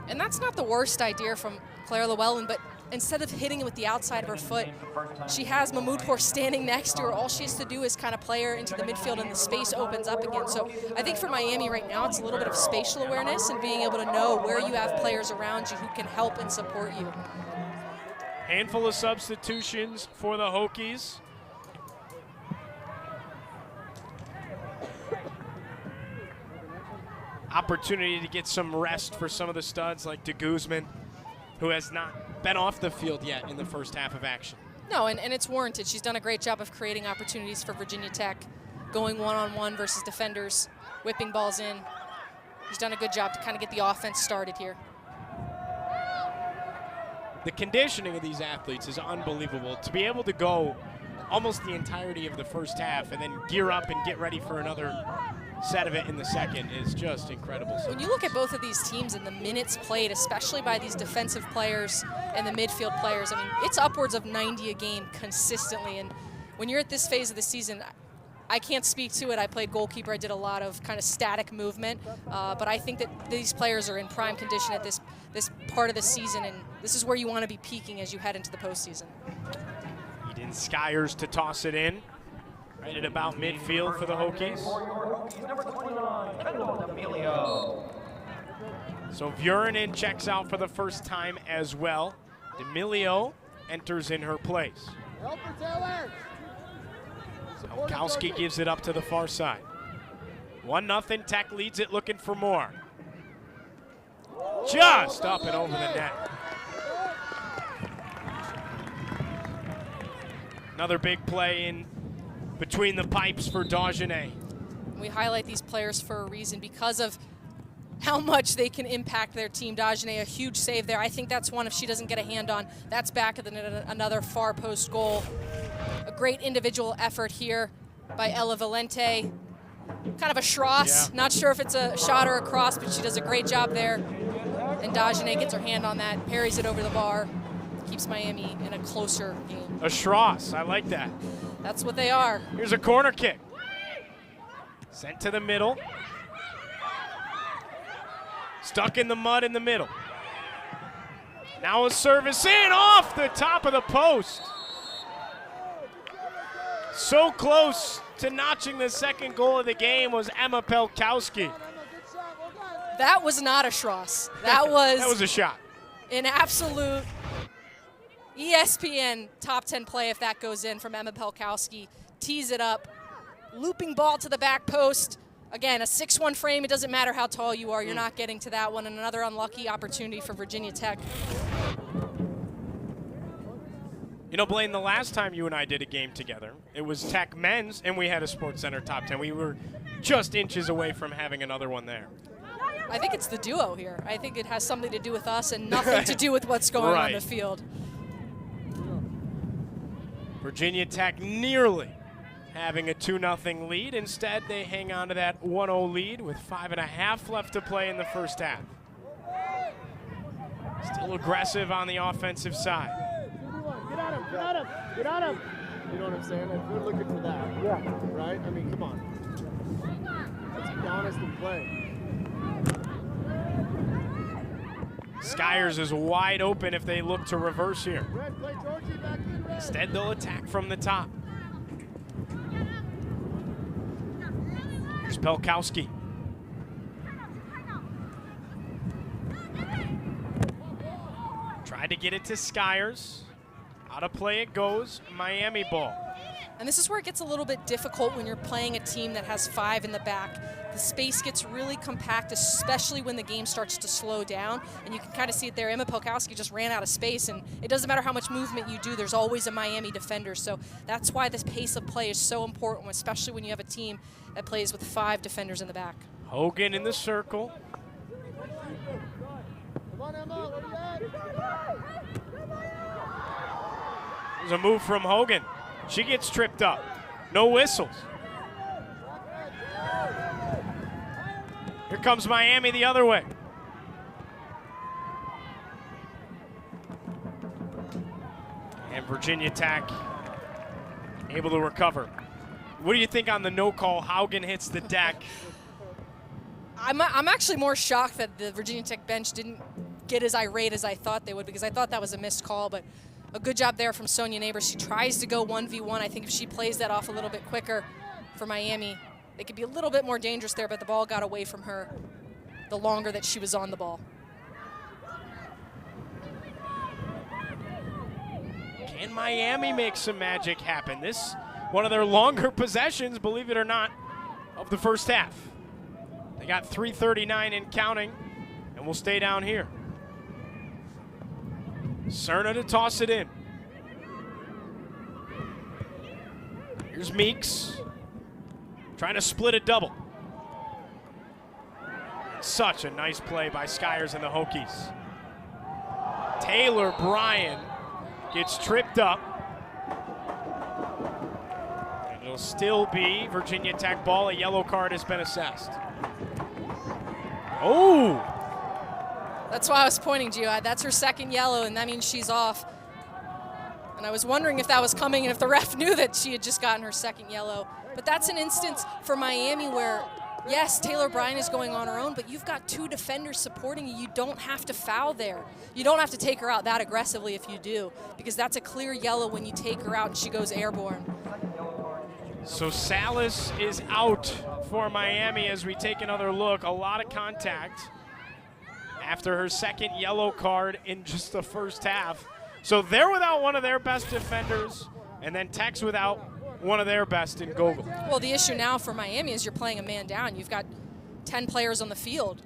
Speaker 2: And that's not the worst idea from Claire Llewellyn, but instead of hitting it with the outside of her foot, she has Mahmoudpour standing next to her. All she has to do is kind of play her into the midfield and the space opens up again. So I think for Miami right now, it's a little bit of spatial awareness and being able to know where you have players around you who can help and support you.
Speaker 1: Handful of substitutions for the Hokies. Opportunity to get some rest for some of the studs like de Guzman, who has not been off the field yet in the first half of action.
Speaker 2: No, and it's warranted. She's done a great job of creating opportunities for Virginia Tech, going one-on-one versus defenders, whipping balls in. She's done a good job to kind of get the offense started here.
Speaker 1: The conditioning of these athletes is unbelievable. To be able to go almost the entirety of the first half and then gear up and get ready for another set of it in the second is just incredible.
Speaker 2: When you look at both of these teams and the minutes played, especially by these defensive players and the midfield players, I mean, it's upwards of 90 a game consistently. And when you're at this phase of the season, I can't speak to it. I played goalkeeper. I did a lot of kind of static movement. But I think that these players are in prime condition at this part of the season, and this is where you want to be peaking as you head into the postseason.
Speaker 1: Eden Skyers to toss it in. Right at about midfield for the Hokies. So Vurinen checks out for the first time as well. D'Amelio enters in her place. Elkowski gives it up to the far side. 1-0, Tech leads it, looking for more. Just up and over the net. Another big play in between the pipes for Dagenet.
Speaker 2: We highlight these players for a reason because of how much they can impact their team. Dagenet, a huge save there. I think that's one if she doesn't get a hand on. That's back at another far post goal. A great individual effort here by Ella Valente. Kind of a Schross. Yeah. Not sure if it's a shot or a cross, but she does a great job there. And Dagenet gets her hand on that, parries it over the bar, keeps Miami in a closer game.
Speaker 1: A Schross, I like that.
Speaker 2: That's what they are.
Speaker 1: Here's a corner kick. Sent to the middle. Stuck in the mud in the middle. Now a service in off the top of the post. So close to notching the second goal of the game was Emma Pelkowski.
Speaker 2: That was not a Schross. That was
Speaker 1: a shot.
Speaker 2: An absolute ESPN top 10 play if that goes in from Emma Pelkowski. Tees it up, looping ball to the back post. Again, a 6'1" frame. It doesn't matter how tall you are. You're not getting to that one. And another unlucky opportunity for Virginia Tech.
Speaker 1: You know, Blaine, the last time you and I did a game together, it was Tech men's, and we had a SportsCenter top 10. We were just inches away from having another one there.
Speaker 2: I think it's the duo here. I think it has something to do with us and nothing to do with what's going on the field.
Speaker 1: Virginia Tech nearly having a 2-0 lead. Instead, they hang on to that 1-0 lead with 5.5 left to play in the first half. Still aggressive on the offensive side.
Speaker 3: Get at him, get at him, get at him. You know what I'm saying? Like, we're looking for that. Yeah. Right? I mean, come on. Let's be honest and play.
Speaker 1: Skyers is wide open if they look to reverse here.
Speaker 3: Red, play Georgie back in, Red.
Speaker 1: Instead, they'll attack from the top. Here's Pelkowski. Tried to get it to Skyers. Out of play it goes. Miami ball.
Speaker 2: And this is where it gets a little bit difficult when you're playing a team that has 5 in the back. The space gets really compact, especially when the game starts to slow down. And you can kind of see it there. Emma Pelkowski just ran out of space, and it doesn't matter how much movement you do, there's always a Miami defender. So that's why this pace of play is so important, especially when you have a team that plays with 5 defenders in the back.
Speaker 1: Hogan in the circle.
Speaker 3: Come on, Emma, where you at?
Speaker 1: There's a move from Hogan. She gets tripped up. No whistles. Here comes Miami the other way. And Virginia Tech able to recover. What do you think on the no call? Haugen hits the deck.
Speaker 2: I'm actually more shocked that the Virginia Tech bench didn't get as irate as I thought they would, because I thought that was a missed call, but a good job there from Sonia Neighbors. She tries to go 1v1. I think if she plays that off a little bit quicker for Miami, they could be a little bit more dangerous there, but the ball got away from her the longer that she was on the ball.
Speaker 1: Can Miami make some magic happen? This one of their longer possessions, believe it or not, of the first half. They got 3:39 and counting, and we'll stay down here. Cerna to toss it in. Here's Meeks. Trying to split a double. Such a nice play by Skyers and the Hokies. Taylor Bryan gets tripped up. And it'll still be Virginia Tech ball. A yellow card has been assessed. Oh!
Speaker 2: That's why I was pointing to you. That's her second yellow, and that means she's off. And I was wondering if that was coming and if the ref knew that she had just gotten her second yellow. But that's an instance for Miami where, yes, Taylor Bryan is going on her own, but you've got 2 defenders supporting you. You don't have to foul there. You don't have to take her out that aggressively if you do, because that's a clear yellow when you take her out and she goes airborne.
Speaker 1: So Salas is out for Miami as we take another look. A lot of contact after her second yellow card in just the first half. So they're without one of their best defenders, and then Tech's without one of their best in Gogol.
Speaker 2: Well, the issue now for Miami is you're playing a man down. You've got 10 players on the field,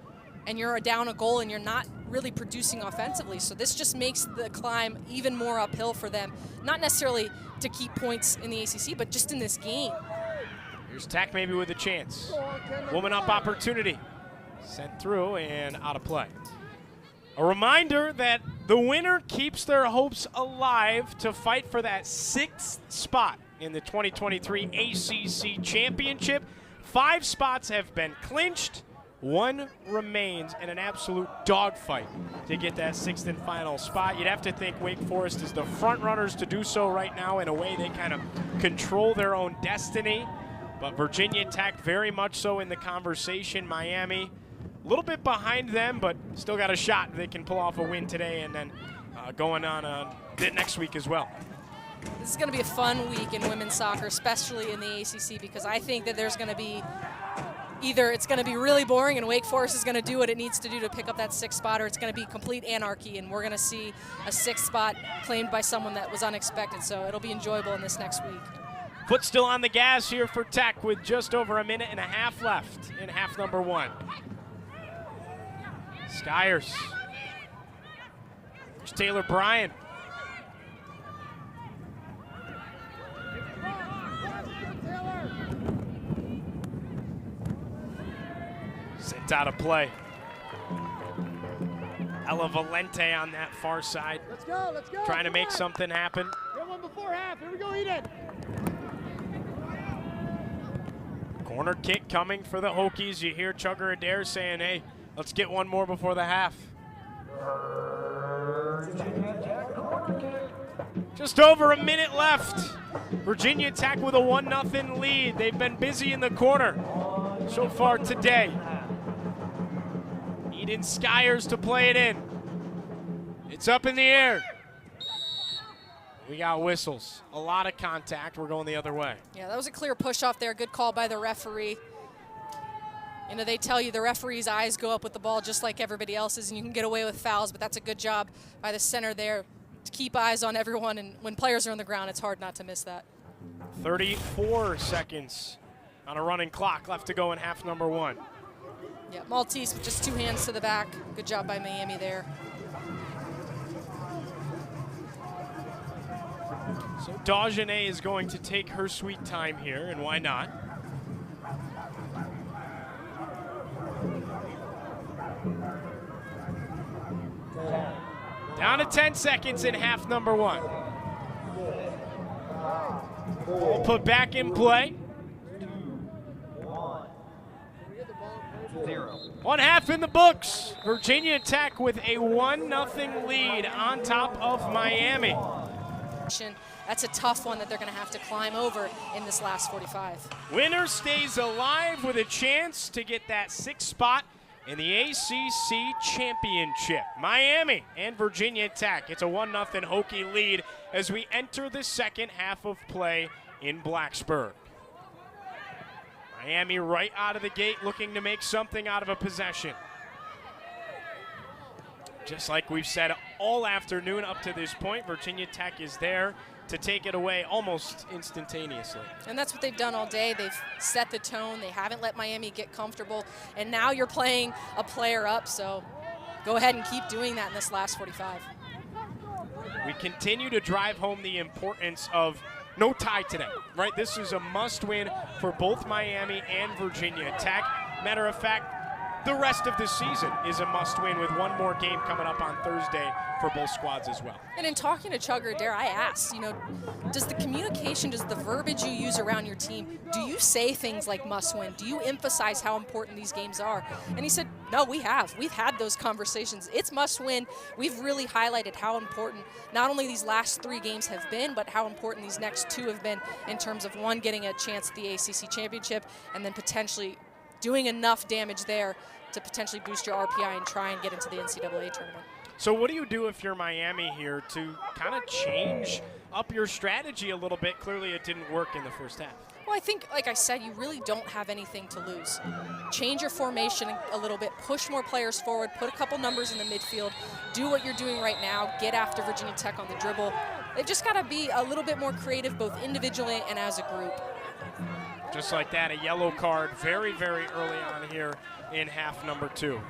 Speaker 2: and you're down a goal, and you're not really producing offensively. So this just makes the climb even more uphill for them. Not necessarily to keep points in the ACC, but just in this game.
Speaker 1: Here's Tech maybe with a chance. Woman up opportunity. Sent through and out of play. A reminder that the winner keeps their hopes alive to fight for that 6th spot in the 2023 ACC Championship. 5 spots have been clinched. 1 remains in an absolute dogfight to get that 6th and final spot. You'd have to think Wake Forest is the front runners to do so right now. In a way, they kind of control their own destiny. But Virginia Tech very much so in the conversation. Miami a little bit behind them, but still got a shot. They can pull off a win today and then going on next week as well.
Speaker 2: This is going to be a fun week in women's soccer, especially in the ACC, because I think that there's going to be either it's going to be really boring and Wake Forest is going to do what it needs to do to pick up that 6th spot, or it's going to be complete anarchy and we're going to see a 6th spot claimed by someone that was unexpected. So it'll be enjoyable in this next week.
Speaker 1: Foot still on the gas here for Tech with just over a minute and a half left in half number 1. Skyers. There's Taylor Bryan. Sent out of play. Ella Valente on that far side.
Speaker 3: Let's go, let's go.
Speaker 1: Trying to make something happen.
Speaker 3: Get one before half. Here we go, Eden.
Speaker 1: Corner kick coming for the Hokies. You hear Chugger Adair saying, hey, let's get one more before the half. Just over a minute left. Virginia Tech with a 1-0 lead. They've been busy in the corner so far today. Eden Skyers to play it in. It's up in the air. We got whistles. A lot of contact. We're going the other way.
Speaker 2: Yeah, that was a clear push off there. Good call by the referee. You know, they tell you the referee's eyes go up with the ball just like everybody else's, and you can get away with fouls, but that's a good job by the center there to keep eyes on everyone, and when players are on the ground, it's hard not to miss that.
Speaker 1: 34 seconds on a running clock left to go in half number 1.
Speaker 2: Yeah, Maltese with just 2 hands to the back. Good job by Miami there.
Speaker 1: So Dagenet is going to take her sweet time here, and why not? Down to 10 seconds in half number 1. Ball put back in play. 1 half in the books. Virginia Tech with a 1-0 lead on top of Miami.
Speaker 2: That's a tough one that they're going to have to climb over in this last 45.
Speaker 1: Winner stays alive with a chance to get that 6th spot in the ACC Championship. Miami and Virginia Tech. It's a 1-0 Hokie lead as we enter the second half of play in Blacksburg. Miami right out of the gate looking to make something out of a possession. Just like we've said all afternoon up to this point, Virginia Tech is there to take it away almost instantaneously.
Speaker 2: And that's what they've done all day. They've set the tone. They haven't let Miami get comfortable. And now you're playing a player up, so go ahead and keep doing that in this last 45.
Speaker 1: We continue to drive home the importance of no tie today, right? This is a must-win for both Miami and Virginia Tech. Matter of fact, the rest of the season is a must-win with one more game coming up on Thursday for both squads as well.
Speaker 2: And in talking to Chugger Adair, I asked, does the communication, does the verbiage you use around your team, do you say things like must-win? Do you emphasize how important these games are? And he said, no, we have. We've had those conversations. It's must-win. We've really highlighted how important not only these last 3 games have been, but how important these next 2 have been in terms of, one, getting a chance at the ACC Championship, and then potentially doing enough damage there to potentially boost your RPI and try and get into the NCAA tournament.
Speaker 1: So what do you do if you're Miami here to kind of change up your strategy a little bit? Clearly it didn't work in the first half.
Speaker 2: Well, I think, like I said, you really don't have anything to lose. Change your formation a little bit, push more players forward, put a couple numbers in the midfield, do what you're doing right now, get after Virginia Tech on the dribble. They've just got to be a little bit more creative, both individually and as a group.
Speaker 1: Just like that, a yellow card very, very early on here in half number 2.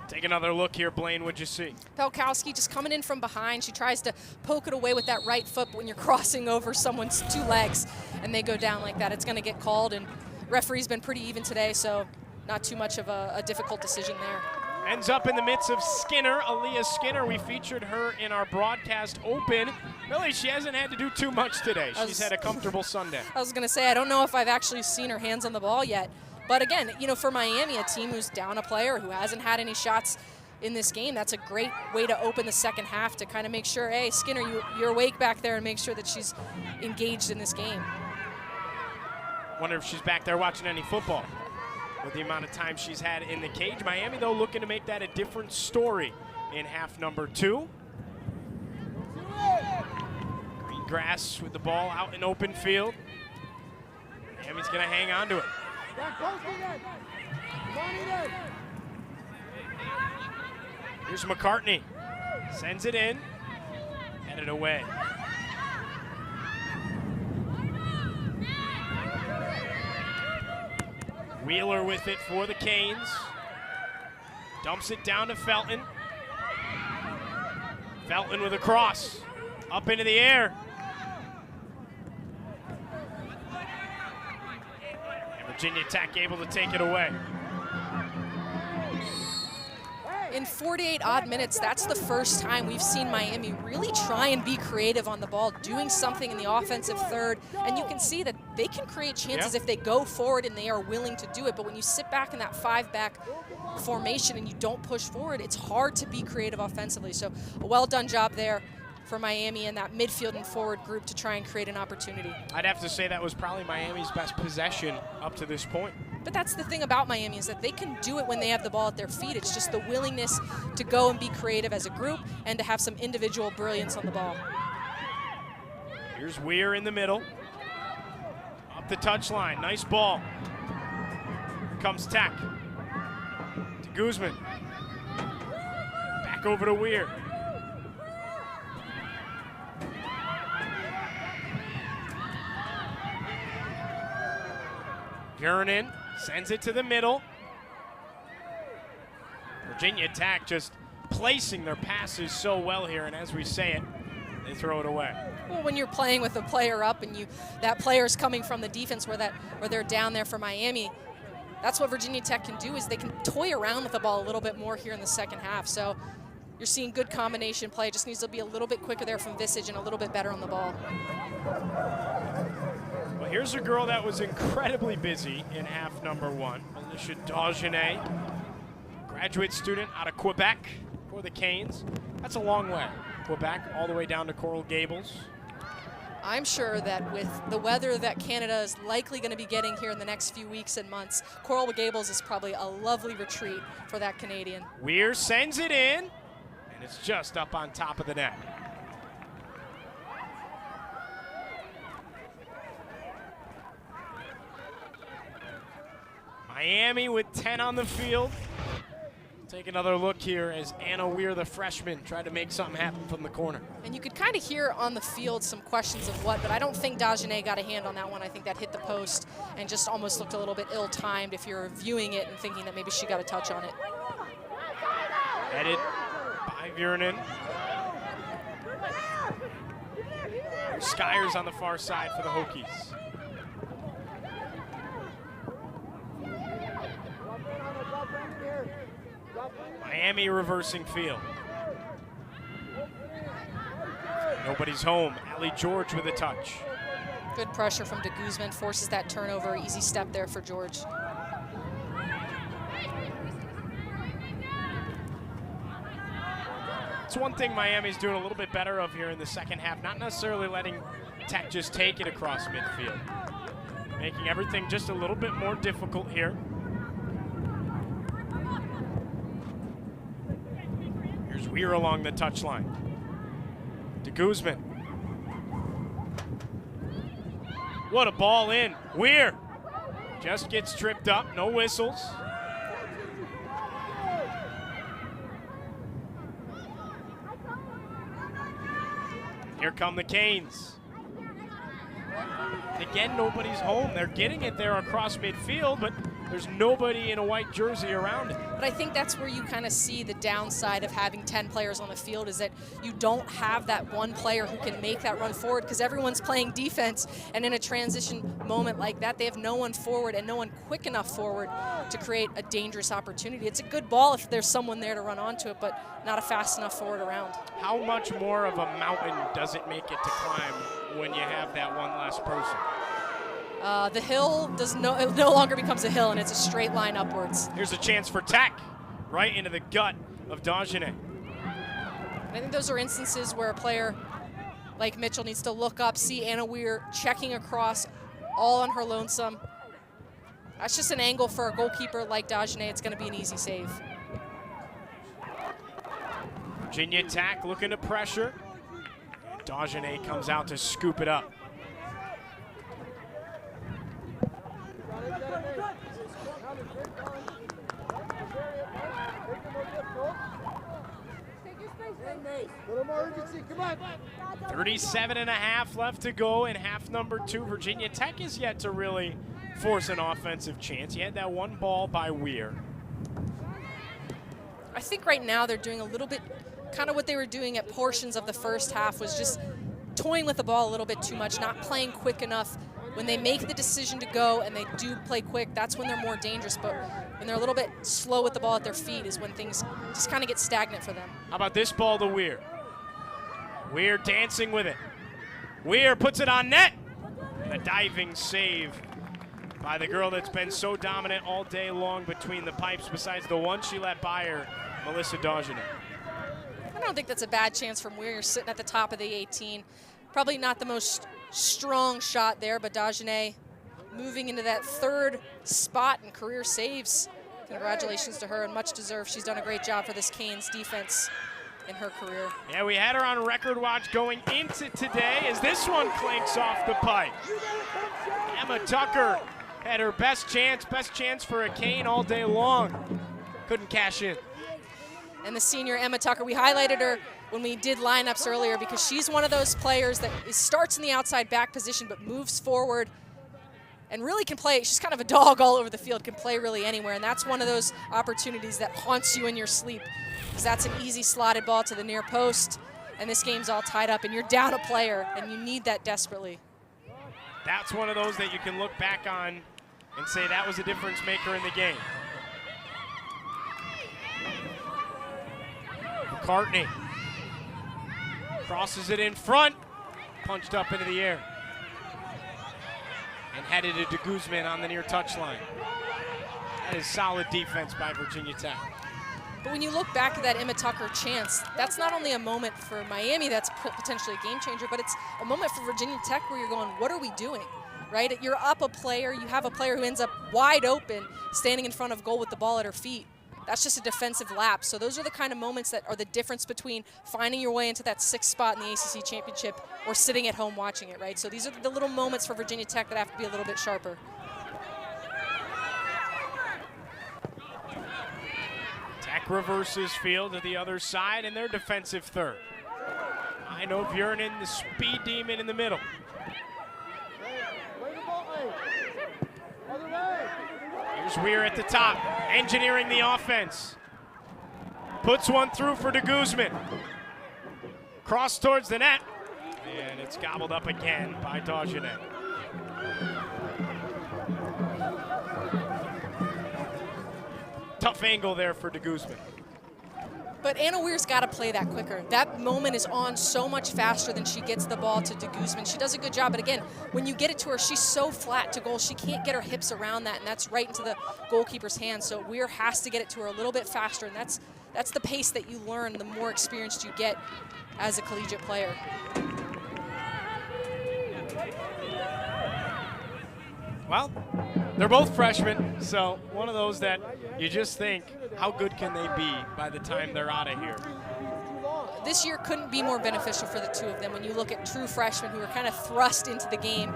Speaker 1: Take another look here, Blaine. What'd you see?
Speaker 2: Pelkowski just coming in from behind. She tries to poke it away with that right foot, but when you're crossing over someone's 2 legs and they go down like that, it's going to get called. And referee's been pretty even today, so not too much of a difficult decision there.
Speaker 1: Ends up in the midst of Skinner, Aaliyah Skinner. We featured her in our broadcast open. Really, she hasn't had to do too much today. She's had a comfortable Sunday.
Speaker 2: I was going to say, I don't know if I've actually seen her hands on the ball yet. But again, for Miami, a team who's down a player, who hasn't had any shots in this game, that's a great way to open the second half to kind of make sure, hey, Skinner, you're awake back there, and make sure that she's engaged in this game.
Speaker 1: Wonder if she's back there watching any football with the amount of time she's had in the cage. Miami, though, looking to make that a different story in half number 2. Green grass with the ball out in open field. Miami's going to hang on to it. Here's McCartney. Sends it in. Headed away. Wheeler with it for the Canes. Dumps it down to Felton. Felton with a cross. Up into the air. And Virginia Tech able to take it away.
Speaker 2: In 48 odd minutes, that's the first time we've seen Miami really try and be creative on the ball, doing something in the offensive third. And you can see that they can create chances if they go forward and they are willing to do it. But when you sit back in that 5-back formation and you don't push forward, it's hard to be creative offensively. So a well-done job there for Miami and that midfield and forward group to try and create an opportunity.
Speaker 1: I'd have to say that was probably Miami's best possession up to this point.
Speaker 2: But that's the thing about Miami, is that they can do it when they have the ball at their feet. It's just the willingness to go and be creative as a group and to have some individual brilliance on the ball.
Speaker 1: Here's Weir in the middle. Up the touchline, nice ball. Here comes Tech. To Guzman. Back over to Weir. Gurnin sends it to the middle. Virginia Tech just placing their passes so well here, and as we say it, they throw it away.
Speaker 2: Well, when you're playing with a player up and that player's coming from the defense where they're down there for Miami, that's what Virginia Tech can do, is they can toy around with the ball a little bit more here in the second half. So you're seeing good combination play. It just needs to be a little bit quicker there from Visage and a little bit better on the ball.
Speaker 1: Well, here's a girl that was incredibly busy in half number 1. Alicia Dagenet, graduate student out of Quebec for the Canes. That's a long way. Quebec all the way down to Coral Gables.
Speaker 2: I'm sure that with the weather that Canada is likely going to be getting here in the next few weeks and months, Coral Gables is probably a lovely retreat for that Canadian.
Speaker 1: Weir sends it in, and it's just up on top of the net. Miami with 10 on the field. Take another look here as Anna Weir, the freshman, tried to make something happen from the corner.
Speaker 2: And you could kind of hear on the field some questions of what, but I don't think Dagenet got a hand on that one. I think that hit the post and just almost looked a little bit ill-timed if you're viewing it and thinking that maybe she got a touch on it.
Speaker 1: Headed by Viernan. Skyers on the far side for the Hokies. Miami reversing field. Nobody's home. Allie George with a touch.
Speaker 2: Good pressure from de Guzman, forces that turnover. Easy step there for George.
Speaker 1: It's one thing Miami's doing a little bit better of here in the second half, not necessarily letting Tech just take it across midfield. Making everything just a little bit more difficult here. Here's Weir along the touchline. De Guzman. What a ball in. Weir just gets tripped up, no whistles. Here come the Canes. And again, nobody's home. They're getting it there across midfield, but there's nobody in a white jersey around it.
Speaker 2: But I think that's where you kind of see the downside of having 10 players on the field, is that you don't have that one player who can make that run forward, because everyone's playing defense, and in a transition moment like that, they have no one forward and no one quick enough forward to create a dangerous opportunity. It's a good ball if there's someone there to run onto it, but not a fast enough forward around.
Speaker 1: How much more of a mountain does it make it to climb when you have that one less person?
Speaker 2: The hill it no longer becomes a hill, and it's a straight line upwards.
Speaker 1: Here's a chance for Tech, right into the gut of Dagenet.
Speaker 2: I think those are instances where a player like Mitchell needs to look up, see Anna Weir checking across all on her lonesome. That's just an angle for a goalkeeper like Dagenet. It's going to be an easy save.
Speaker 1: Virginia Tech looking to pressure. Dagenet comes out to scoop it up.
Speaker 3: Little more urgency, come on.
Speaker 1: 37.5 left to go in half number 2. Virginia Tech is yet to really force an offensive chance. He had that one ball by Weir.
Speaker 2: I think right now they're doing a little bit, kind of what they were doing at portions of the first half, was just toying with the ball a little bit too much, not playing quick enough. When they make the decision to go and they do play quick, that's when they're more dangerous. But when they're a little bit slow with the ball at their feet is when things just kind of get stagnant for them.
Speaker 1: How about this ball to Weir? Weir dancing with it. Weir puts it on net. And a diving save by the girl that's been so dominant all day long between the pipes, besides the one she let by her, Melissa Dagenet.
Speaker 2: I don't think that's a bad chance from Weir. You're sitting at the top of the 18. Probably not the most strong shot there, but Dagenet moving into that third spot in career saves. Congratulations to her, and much deserved. She's done a great job for this Canes defense in her career.
Speaker 1: Yeah, we had her on record watch going into today as this one clanks off the pipe. Emma Tucker had her best chance for a Cane all day long. Couldn't cash in.
Speaker 2: And the senior Emma Tucker, we highlighted her when we did lineups earlier because she's one of those players that starts in the outside back position but moves forward and really can play. She's kind of a dog all over the field, can play really anywhere, and that's one of those opportunities that haunts you in your sleep because that's an easy slotted ball to the near post, and this game's all tied up, and you're down a player, and you need that desperately.
Speaker 1: That's one of those that you can look back on and say that was a difference maker in the game. McCartney crosses it in front, punched up into the air, and headed to de Guzman on the near touchline. That is solid defense by Virginia Tech.
Speaker 2: But when you look back at that Emma Tucker chance, that's not only a moment for Miami that's potentially a game changer, but it's a moment for Virginia Tech where you're going, what are we doing, right? You're up a player, you have a player who ends up wide open, standing in front of goal with the ball at her feet. That's just a defensive lapse. So those are the kind of moments that are the difference between finding your way into that 6th spot in the ACC championship or sitting at home watching it, right? So these are the little moments for Virginia Tech that have to be a little bit sharper.
Speaker 1: Tech reverses field to the other side and their defensive third. I know Viernan, the speed demon in the middle. Here's Weir at the top, engineering the offense. Puts one through for de Guzman. Cross towards the net, and it's gobbled up again by Dagenet. Tough angle there for de Guzman.
Speaker 2: But Anna Weir's got to play that quicker. That moment is on so much faster than she gets the ball to de Guzman. She does a good job, but again, when you get it to her, she's so flat to goal, she can't get her hips around that, and that's right into the goalkeeper's hands. So Weir has to get it to her a little bit faster, and that's the pace that you learn the more experienced you get as a collegiate player.
Speaker 1: Well, they're both freshmen, so one of those that you just think, how good can they be by the time they're out of here?
Speaker 2: This year couldn't be more beneficial for the two of them when you look at true freshmen who are kind of thrust into the game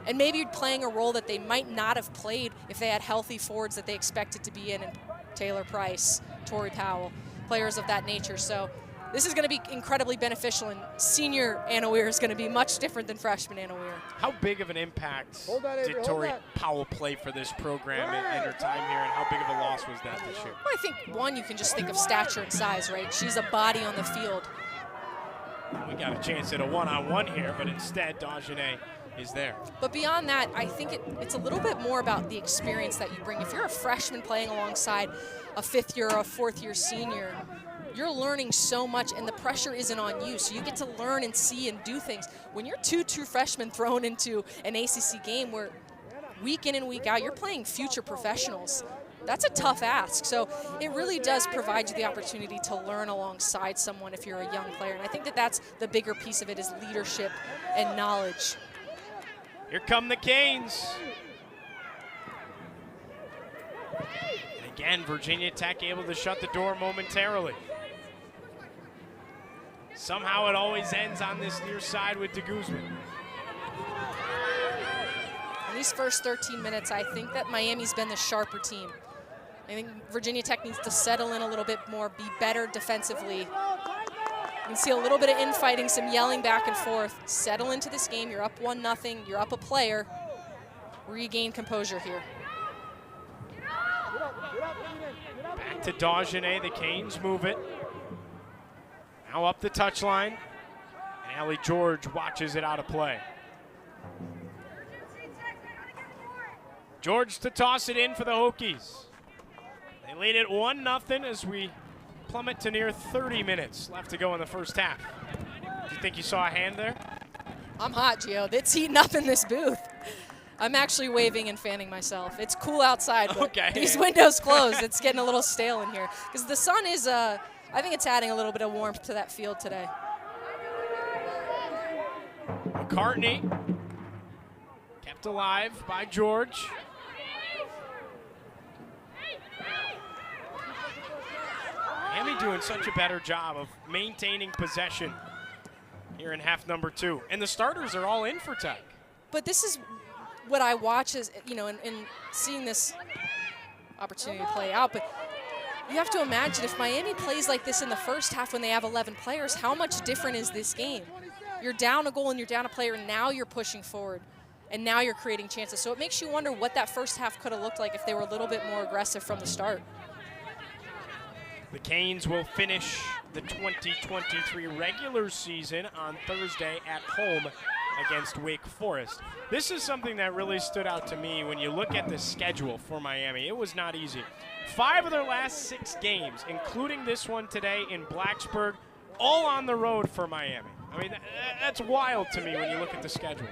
Speaker 2: and maybe playing a role that they might not have played if they had healthy forwards that they expected to be in, and Taylor Price, Tori Powell, players of that nature. So this is going to be incredibly beneficial, and senior Anna Weir is going to be much different than freshman Anna Weir.
Speaker 1: How big of an impact did Tori Powell play for this program in her time here, and how big of a loss was that this year?
Speaker 2: Well, I think, one, you can just think of stature and size, right? She's a body on the field.
Speaker 1: We got a chance at a one-on-one here, but instead Dagenet is there.
Speaker 2: But beyond that, I think it's a little bit more about the experience that you bring. If you're a freshman playing alongside a 5th year or a 4th year senior, you're learning so much, and the pressure isn't on you, so you get to learn and see and do things. When you're two true freshmen thrown into an ACC game where week in and week out you're playing future professionals, that's a tough ask. So it really does provide you the opportunity to learn alongside someone if you're a young player, and I think that that's the bigger piece of it, is leadership and knowledge.
Speaker 1: Here come the Canes. And again, Virginia Tech able to shut the door momentarily. Somehow it always ends on this near side with de Guzman.
Speaker 2: In these first 13 minutes, I think that Miami's been the sharper team. I think Virginia Tech needs to settle in a little bit more, be better defensively. You can see a little bit of infighting, some yelling back and forth. Settle into this game. You're up 1-0. You're up a player. Regain composure here.
Speaker 1: Back to Dagenet. The Canes move it. Now up the touchline. And Allie George watches it out of play. George to toss it in for the Hokies. They lead it 1-0 as we plummet to near 30 minutes left to go in the first half. Do you think you saw a hand there?
Speaker 2: I'm hot, Gio. It's heating up in this booth. I'm actually waving and fanning myself. It's cool outside, but these windows closed. It's getting a little stale in here. Because the sun is, I think it's adding a little bit of warmth to that field today.
Speaker 1: McCartney kept alive by George. Miami doing such a better job of maintaining possession here in half number 2. And the starters are all in for Tech.
Speaker 2: But this is what I watch as, you know, in seeing this opportunity to play out. But you have to imagine if Miami plays like this in the first half when they have 11 players, how much different is this game? You're down a goal and you're down a player, and now you're pushing forward. And now you're creating chances. So it makes you wonder what that first half could have looked like if they were a little bit more aggressive from the start.
Speaker 1: The Canes will finish the 2023 regular season on Thursday at home against Wake Forest. This is something that really stood out to me when you look at the schedule for Miami. It was not easy. 5 of their last 6 games, including this one today in Blacksburg, all on the road for Miami. I mean, that's wild to me when you look at the schedule.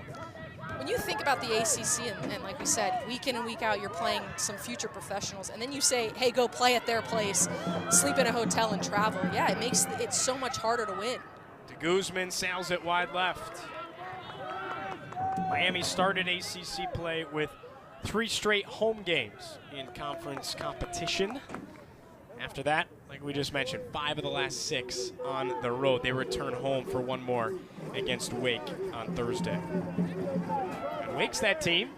Speaker 2: When you think about the ACC, and like we said, week in and week out, you're playing some future professionals, and then you say, hey, go play at their place, sleep in a hotel and travel. Yeah, it makes it so much harder to win.
Speaker 1: De Guzman sails it wide left. Miami started ACC play with 3 straight home games in conference competition. After that, like we just mentioned, 5 of the last 6 on the road. They return home for 1 more against Wake on Thursday. And Wake's that team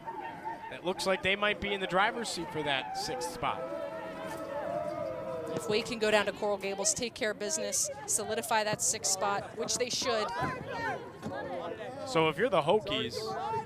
Speaker 1: that looks like they might be in the driver's seat for that 6th spot.
Speaker 2: If Wake can go down to Coral Gables, take care of business, solidify that 6th spot, which they should.
Speaker 1: So if you're the Hokies,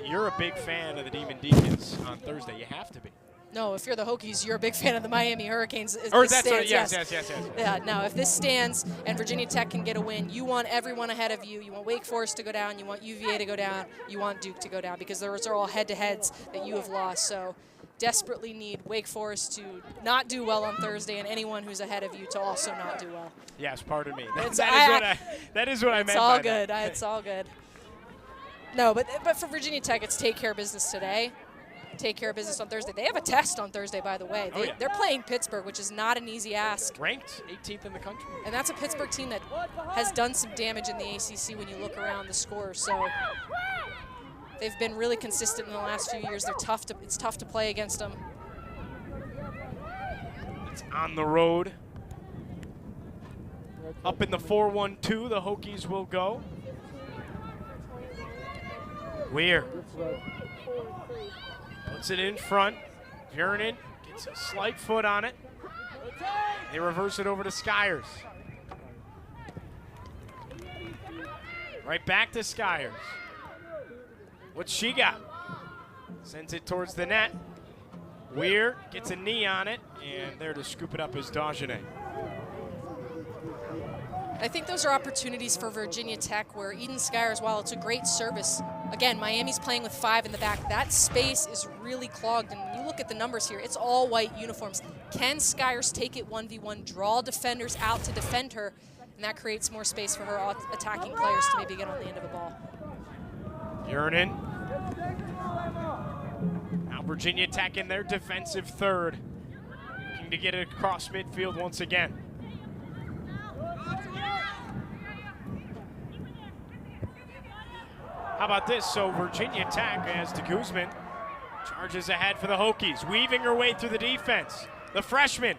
Speaker 1: you're a big fan of the Demon Deacons on Thursday. You have to be.
Speaker 2: No, if you're the Hokies, you're a big fan of the Miami Hurricanes.
Speaker 1: Or that's stands, yes.
Speaker 2: Yeah, no, if this stands and Virginia Tech can get a win, you want everyone ahead of you. You want Wake Forest to go down. You want UVA to go down. You want Duke to go down because those are all head-to-heads that you have lost. So desperately need Wake Forest to not do well on Thursday and anyone who's ahead of you to also not do well.
Speaker 1: Yes, pardon me. That is what I meant by that.
Speaker 2: It's all good. It's all good. No, but for Virginia Tech, it's take care of business today. Take care of business on Thursday. They have a test on Thursday, by the way. They're playing Pittsburgh, which is not an easy ask.
Speaker 1: Ranked 18th in the country.
Speaker 2: And that's a Pittsburgh team that has done some damage in the ACC when you look around the scores. So they've been really consistent in the last few years. It's tough to play against them.
Speaker 1: It's on the road. Up in the 4-1-2, the Hokies will go. Weir puts it in front. Jernin gets a slight foot on it. They reverse it over to Skyers. Right back to Skyers. What's she got? Sends it towards the net. Weir gets a knee on it, and there to scoop it up is Dagenet.
Speaker 2: I think those are opportunities for Virginia Tech where Eden Skyers, while it's a great service, again, Miami's playing with 5 in the back. That space is really clogged, and when you look at the numbers here, it's all white uniforms. Can Skyers take it 1v1, draw defenders out to defend her, and that creates more space for her attacking players to maybe get on the end of the ball.
Speaker 1: Jernin. Now Virginia Tech in their defensive third, looking to get it across midfield once again. How about this? So Virginia Tech, as de Guzman charges ahead for the Hokies, weaving her way through the defense. The freshman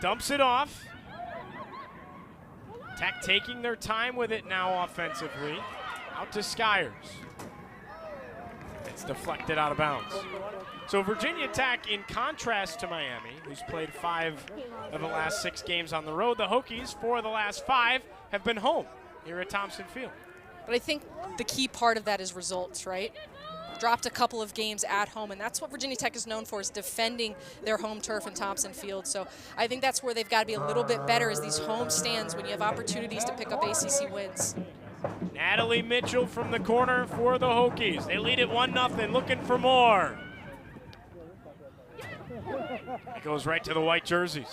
Speaker 1: dumps it off. Tech taking their time with it now offensively. Out to Skyers. It's deflected out of bounds. So Virginia Tech, in contrast to Miami, who's played 5 of the last 6 games on the road, the Hokies, 4 of the last 5, have been home here at Thompson Field.
Speaker 2: But I think the key part of that is results, right? Dropped a couple of games at home, and that's what Virginia Tech is known for, is defending their home turf in Thompson Field. So I think that's where they've got to be a little bit better, is these home stands when you have opportunities to pick up ACC wins.
Speaker 1: Natalie Mitchell from the corner for the Hokies. They lead it 1-0, looking for more. It goes right to the white jerseys.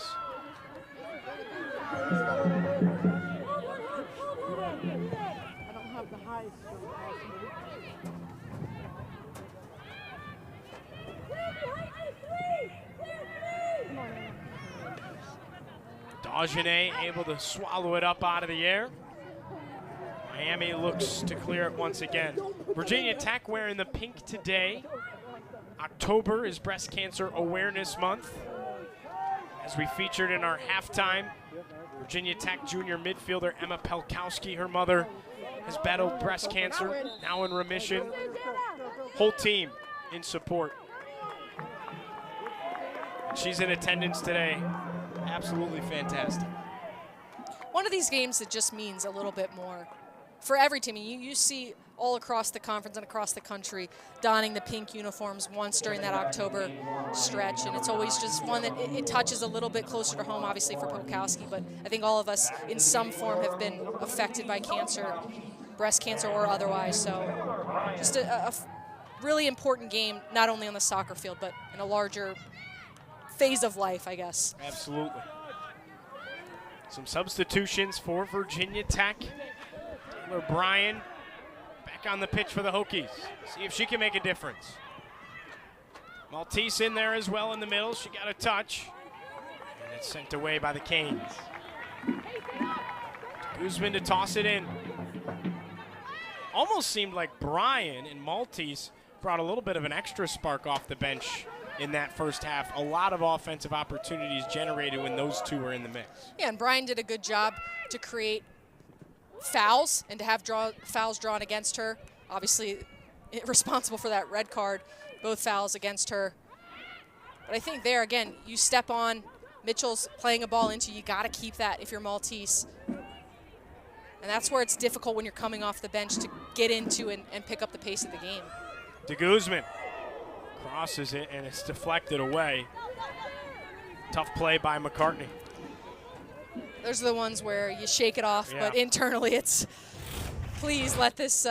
Speaker 1: Dagenet able to swallow it up out of the air. Miami looks to clear it once again. Virginia Tech wearing the pink today. October is Breast Cancer Awareness Month. As we featured in our halftime, Virginia Tech junior midfielder Emma Pelkowski, her mother has battled breast cancer, now in remission. Whole team in support. She's in attendance today. Absolutely fantastic.
Speaker 2: One of these games that just means a little bit more for every team. You see all across the conference and across the country donning the pink uniforms once during that October stretch, and it's always just one that it touches a little bit closer to home, obviously, for Pelkowski, but I think all of us in some form have been affected by cancer, breast cancer or otherwise. So just a really important game, not only on the soccer field, but in a larger phase of life, I guess.
Speaker 1: Absolutely. Some substitutions for Virginia Tech. Taylor Bryan back on the pitch for the Hokies. See if she can make a difference. Maltese in there as well in the middle. She got a touch. And it's sent away by the Canes. Guzman to toss it in. Almost seemed like Bryan and Maltese brought a little bit of an extra spark off the bench in that first half. A lot of offensive opportunities generated when those two were in the mix.
Speaker 2: Yeah, and Bryan did a good job to create fouls and to have fouls drawn against her. Obviously responsible for that red card, both fouls against her. But I think there, again, you step on, Mitchell's playing a ball into you, got to keep that if you're Maltese. And that's where it's difficult when you're coming off the bench to get into and pick up the pace of the game.
Speaker 1: De Guzman crosses it, and it's deflected away. Tough play by McCartney.
Speaker 2: Those are the ones where you shake it off, but internally it's, please let this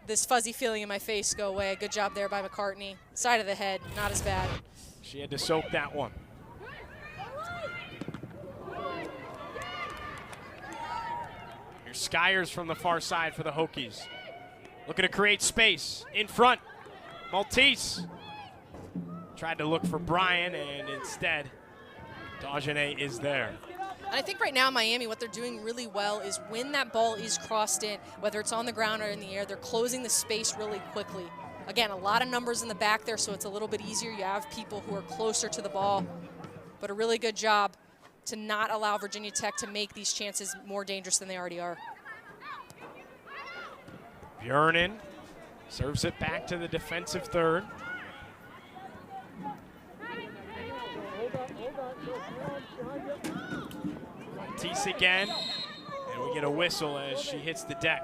Speaker 2: this fuzzy feeling in my face go away. Good job there by McCartney. Side of the head, not as bad.
Speaker 1: She had to soak that one. Here's Skyers from the far side for the Hokies. Looking to create space in front. Maltese tried to look for Bryan, and instead, Dagenet is there.
Speaker 2: And I think right now Miami, what they're doing really well is when that ball is crossed in, whether it's on the ground or in the air, they're closing the space really quickly. Again, a lot of numbers in the back there, so it's a little bit easier. You have people who are closer to the ball, but a really good job to not allow Virginia Tech to make these chances more dangerous than they already are.
Speaker 1: Bjornen serves it back to the defensive third. Maltese again, and we get a whistle as she hits the deck.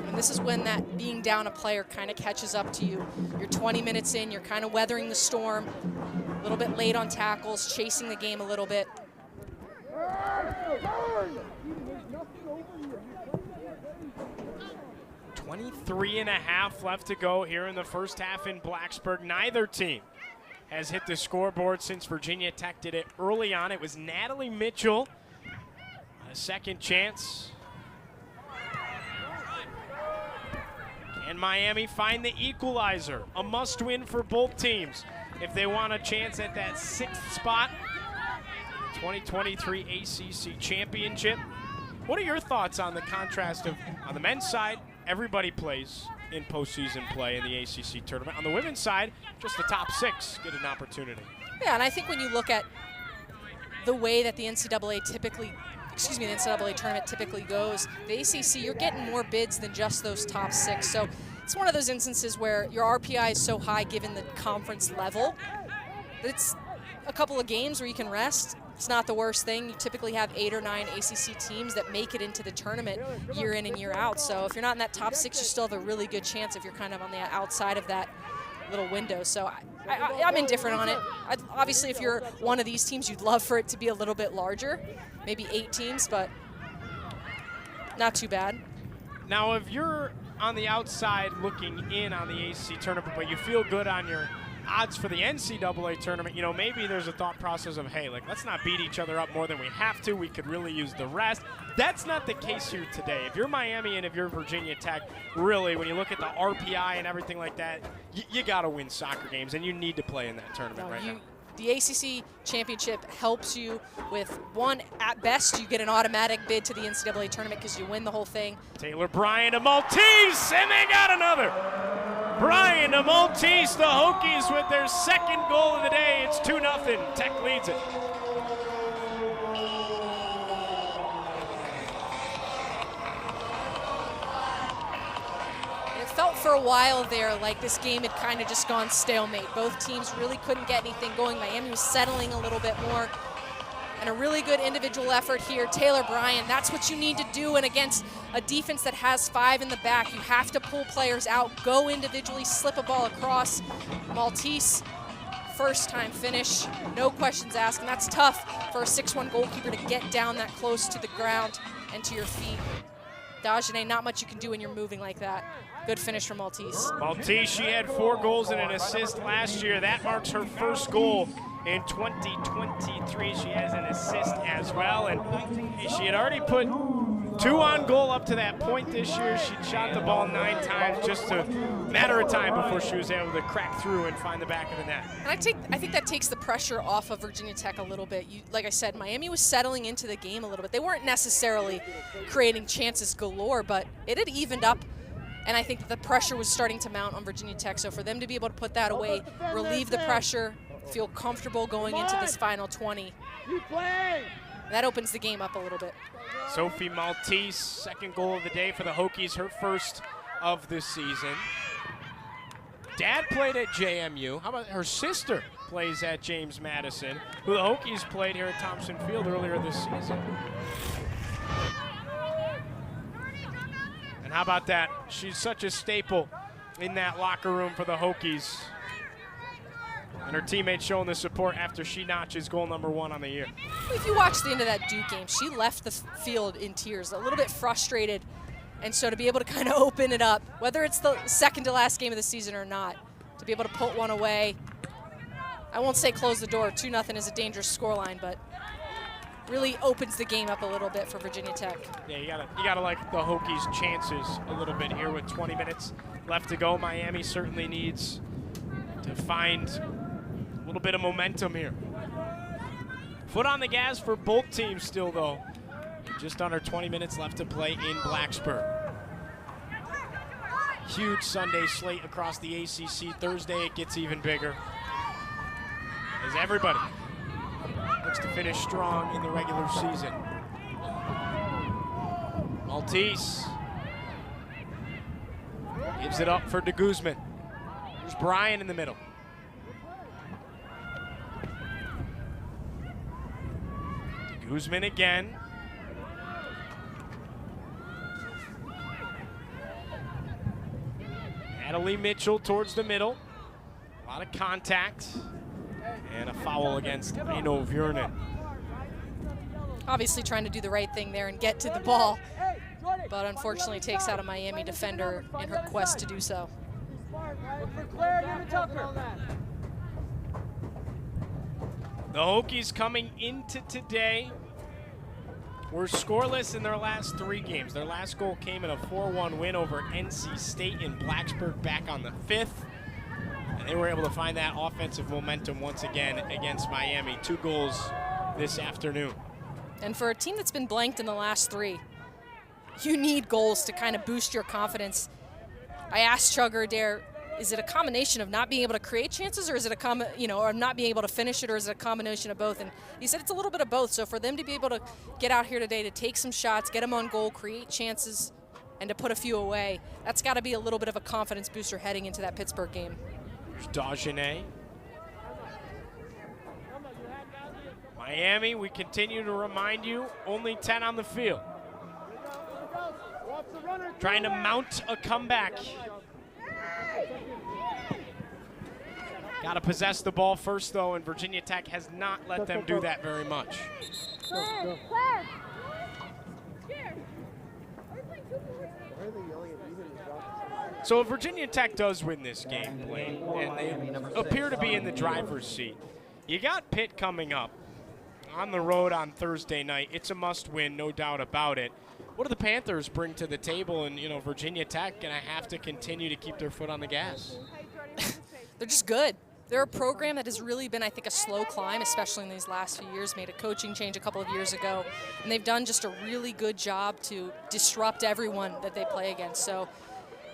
Speaker 2: And this is when that being down a player kind of catches up to you. You're 20 minutes in, you're kind of weathering the storm, a little bit late on tackles, chasing the game a little bit.
Speaker 1: 23.5 left to go here in the first half in Blacksburg. Neither team has hit the scoreboard since Virginia Tech did it early on. It was Natalie Mitchell, a second chance. Can Miami find the equalizer? A must-win for both teams if they want a chance at that 6th spot. 2023 ACC Championship. What are your thoughts on the contrast of, on the men's side, everybody plays in postseason play in the ACC tournament. On the women's side, just the top 6 get an opportunity.
Speaker 2: Yeah, and I think when you look at the way that the NCAA tournament typically goes, the ACC, you're getting more bids than just those top 6. So it's one of those instances where your RPI is so high given the conference level that it's a couple of games where you can rest. It's not the worst thing. You typically have 8 or 9 ACC teams that make it into the tournament year in and year out. So if you're not in that top 6, you still have a really good chance if you're kind of on the outside of that little window. So I'm indifferent on it. Obviously, if you're one of these teams, you'd love for it to be a little bit larger, maybe 8 teams, but not too bad.
Speaker 1: Now, if you're on the outside looking in on the ACC tournament, but you feel good on your odds for the NCAA tournament, you know, maybe there's a thought process of, hey, like, let's not beat each other up more than we have to. We could really use the rest. That's not the case here today. If you're Miami and if you're Virginia Tech, really, when you look at the RPI and everything like that, you got to win soccer games, and you need to play in that tournament now.
Speaker 2: The ACC championship helps you with, one, at best, you get an automatic bid to the NCAA tournament because you win the whole thing.
Speaker 1: Taylor Bryan to Maltese, and they got another. Bryan to Maltese, the Hokies with their second goal of the day. It's 2-0. Tech leads it.
Speaker 2: It felt for a while there like this game had kind of just gone stalemate. Both teams really couldn't get anything going. Miami was settling a little bit more. And a really good individual effort here. Taylor Bryan, that's what you need to do. And against a defense that has 5 in the back, you have to pull players out, go individually, slip a ball across. Maltese, first time finish, no questions asked. And that's tough for a 6'1" goalkeeper to get down that close to the ground and to your feet. Dajane, not much you can do when you're moving like that. Good finish from Maltese.
Speaker 1: Maltese, she had 4 goals and an assist last year. That marks her first goal in 2023. She has an assist as well, and she had already put 2 on goal up to that point this year. She shot the ball 9 times, just a matter of time before she was able to crack through and find the back of the net.
Speaker 2: And I think that takes the pressure off of Virginia Tech a little bit. Like I said, Miami was settling into the game a little bit. They weren't necessarily creating chances galore, but it had evened up. And I think that the pressure was starting to mount on Virginia Tech. So for them to be able to put that away, relieve the pressure, feel comfortable going into this final 20, that opens the game up a little bit.
Speaker 1: Sophie Maltese, second goal of the day for the Hokies, her first of the season. Dad played at JMU. How about her sister plays at James Madison, who the Hokies played here at Thompson Field earlier this season. And how about that? She's such a staple in that locker room for the Hokies. And her teammates showing the support after she notches goal number 1 on the year.
Speaker 2: If you watch the end of that Duke game, she left the field in tears, a little bit frustrated. And so to be able to kind of open it up, whether it's the second to last game of the season or not, to be able to put one away, I won't say close the door, 2-0 is a dangerous scoreline, but really opens the game up a little bit for Virginia Tech.
Speaker 1: Yeah, you gotta like the Hokies' chances a little bit here with 20 minutes left to go. Miami certainly needs to find a little bit of momentum here. Foot on the gas for both teams still, though. Just under 20 minutes left to play in Blacksburg. Huge Sunday slate across the ACC. Thursday it gets even bigger, as everybody looks to finish strong in the regular season. Maltese gives it up for de Guzman. There's Bryan in the middle. De Guzman again. Natalie Mitchell towards the middle. A lot of contact. And a foul against Aino Viernen.
Speaker 2: Obviously trying to do the right thing there and get to the ball, but unfortunately takes out a Miami defender in her quest to do so.
Speaker 1: The Hokies coming into today were scoreless in their last 3 games. Their last goal came in a 4-1 win over NC State in Blacksburg back on the 5th. And they were able to find that offensive momentum once again against Miami. 2 goals this afternoon.
Speaker 2: And for a team that's been blanked in the last 3, you need goals to kind of boost your confidence. I asked Chugger Adair, is it a combination of not being able to create chances, or is it or not being able to finish it, or is it a combination of both? And he said it's a little bit of both. So for them to be able to get out here today to take some shots, get them on goal, create chances, and to put a few away, that's got to be a little bit of a confidence booster heading into that Pittsburgh game.
Speaker 1: There's Dagenet. Miami, we continue to remind you, only 10 on the field. Trying to mount a comeback. Got to possess the ball first, though, and Virginia Tech has not let them do that very much. So if Virginia Tech does win this game, Blaine, and they appear to be in the driver's seat, you got Pitt coming up on the road on Thursday night. It's a must-win, no doubt about it. What do the Panthers bring to the table? And, Virginia Tech going to have to continue to keep their foot on the gas.
Speaker 2: They're just good. They're a program that has really been, I think, a slow climb, especially in these last few years. Made a coaching change a couple of years ago, and they've done just a really good job to disrupt everyone that they play against. So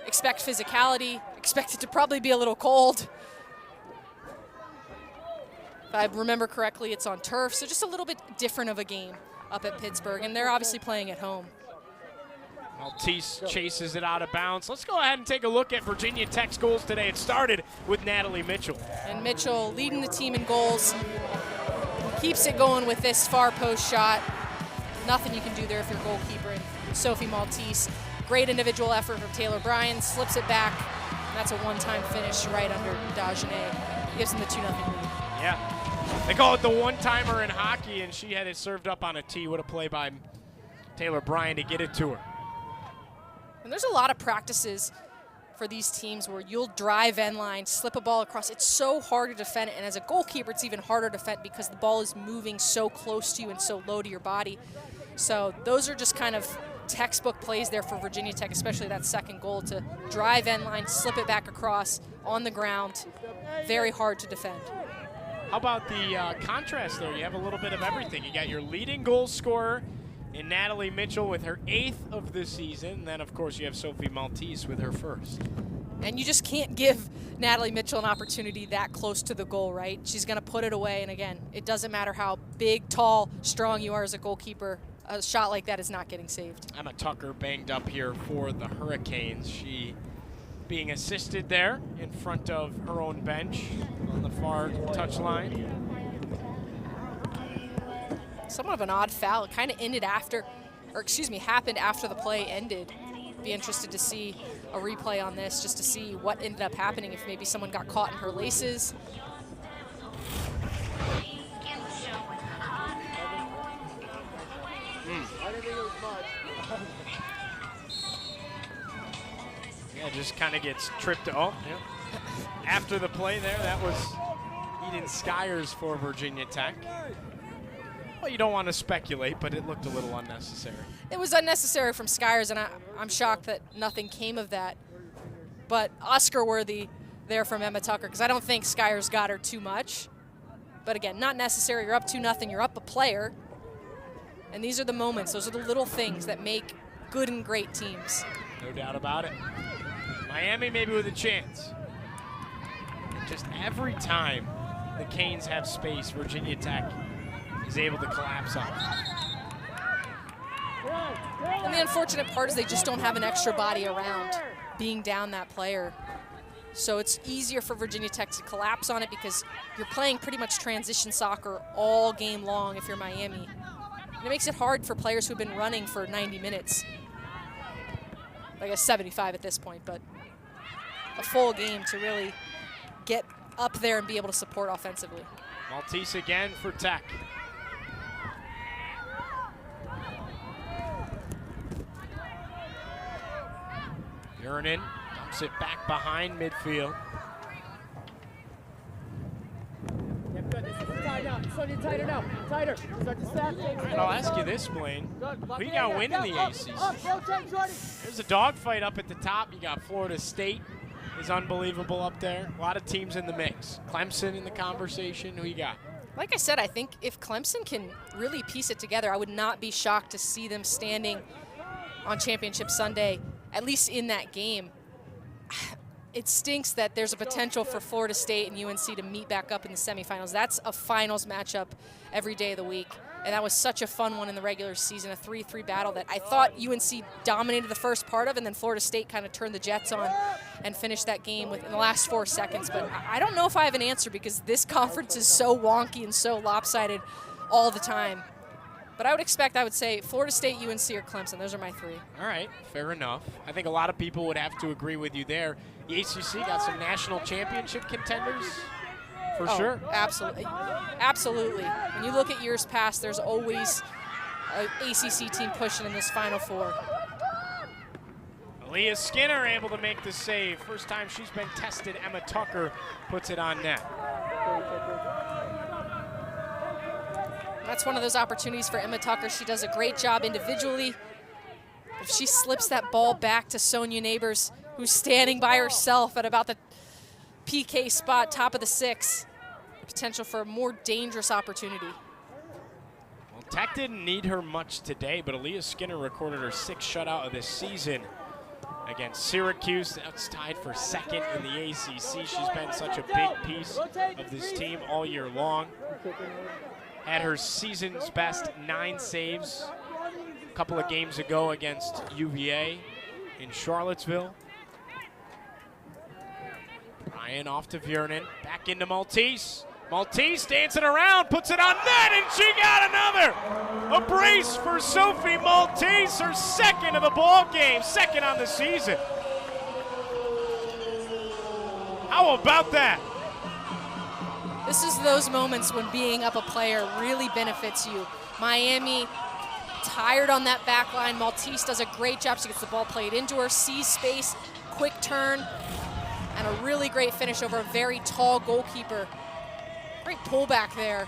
Speaker 2: expect physicality, expect it to probably be a little cold. If I remember correctly, it's on turf, so just a little bit different of a game up at Pittsburgh, and they're obviously playing at home.
Speaker 1: Maltese chases it out of bounds. Let's go ahead and take a look at Virginia Tech's goals today. It started with Natalie Mitchell.
Speaker 2: And Mitchell leading the team in goals. Keeps it going with this far post shot. Nothing you can do there if you're a goalkeeper. And Sophie Maltese, great individual effort from Taylor Bryan, slips it back. And that's a one-time finish right under Dagenet. Gives them the 2-0 lead.
Speaker 1: Yeah. They call it the one-timer in hockey, and she had it served up on a tee. What a play by Taylor Bryan to get it to her.
Speaker 2: And there's a lot of practices for these teams where you'll drive end line, slip a ball across. It's so hard to defend it, and as a goalkeeper, it's even harder to defend because the ball is moving so close to you and so low to your body. So those are just kind of textbook plays there for Virginia Tech, especially that second goal, to drive end line, slip it back across on the ground. Very hard to defend.
Speaker 1: How about the contrast there? You have a little bit of everything. You got your leading goal scorer in Natalie Mitchell with her 8th of the season. And then, of course, you have Sophie Maltese with her 1st.
Speaker 2: And you just can't give Natalie Mitchell an opportunity that close to the goal, right? She's going to put it away. And, again, it doesn't matter how big, tall, strong you are as a goalkeeper. A shot like that is not getting saved. Emma
Speaker 1: Tucker banged up here for the Hurricanes. She being assisted there in front of her own bench on the far touchline.
Speaker 2: Somewhat of an odd foul. It kind of ended after, happened after the play ended. Be interested to see a replay on this just to see what ended up happening, if maybe someone got caught in her laces.
Speaker 1: Yeah, just kind of gets tripped. Oh, yeah. After the play there, that was Eden Skyers for Virginia Tech. Well, you don't want to speculate, but it looked a little unnecessary.
Speaker 2: It was unnecessary from Skyers, and I'm shocked that nothing came of that. But Oscar-worthy there from Emma Tucker, because I don't think Skyers got her too much. But again, not necessary. You're up 2-0. You're up a player. And these are the moments. Those are the little things that make good and great teams.
Speaker 1: No doubt about it. Miami maybe with a chance. Just every time the Canes have space, Virginia Tech is able to collapse on it.
Speaker 2: And the unfortunate part is they just don't have an extra body around being down that player. So it's easier for Virginia Tech to collapse on it because you're playing pretty much transition soccer all game long if you're Miami. And it makes it hard for players who've been running for 90 minutes. I guess 75 at this point, but a full game to really get up there and be able to support offensively.
Speaker 1: Maltese again for Tech. Urinan dumps it back behind midfield.
Speaker 3: Tighter now. Tighter.
Speaker 1: And I'll ask you this, Blaine. Who you got winning the ACC? There's a dogfight up at the top. You got Florida State is unbelievable up there. A lot of teams in the mix. Clemson in the conversation. Who you got?
Speaker 2: Like I said, I think if Clemson can really piece it together, I would not be shocked to see them standing on Championship Sunday, at least in that game. it stinks that there's a potential for Florida State and UNC to meet back up in the semifinals. That's a finals matchup every day of the week. And that was such a fun one in the regular season, a 3-3 battle that I thought UNC dominated the first part of, and then Florida State kind of turned the Jets on and finished that game within the last 4 seconds. But I don't know if I have an answer because this conference is so wonky and so lopsided all the time. But I would say Florida State, UNC, or Clemson. Those are my 3.
Speaker 1: All right, fair enough. I think a lot of people would have to agree with you there. The ACC got some national championship contenders, for sure.
Speaker 2: Absolutely. Absolutely. When you look at years past, there's always an ACC team pushing in this Final Four.
Speaker 1: Aaliyah Skinner able to make the save. First time she's been tested. Emma Tucker puts it on net.
Speaker 2: That's one of those opportunities for Emma Tucker. She does a great job individually. If she slips that ball back to Sonia Neighbors, who's standing by herself at about the PK spot, top of the 6, potential for a more dangerous opportunity.
Speaker 1: Well, Tech didn't need her much today, but Aaliyah Skinner recorded her 6th shutout of this season against Syracuse. That's tied for 2nd in the ACC. She's been such a big piece of this team all year long. Had her season's best 9 saves a couple of games ago against UVA in Charlottesville. Ryan off to Viernan, back into Maltese. Maltese dancing around, puts it on net, and she got another! A brace for Sophie Maltese, her 2nd of the ball game, 2nd on the season. How about that?
Speaker 2: This is those moments when being up a player really benefits you. Miami tired on that back line. Maltese does a great job. She gets the ball played into her, sees space, quick turn, and a really great finish over a very tall goalkeeper. Great pullback there,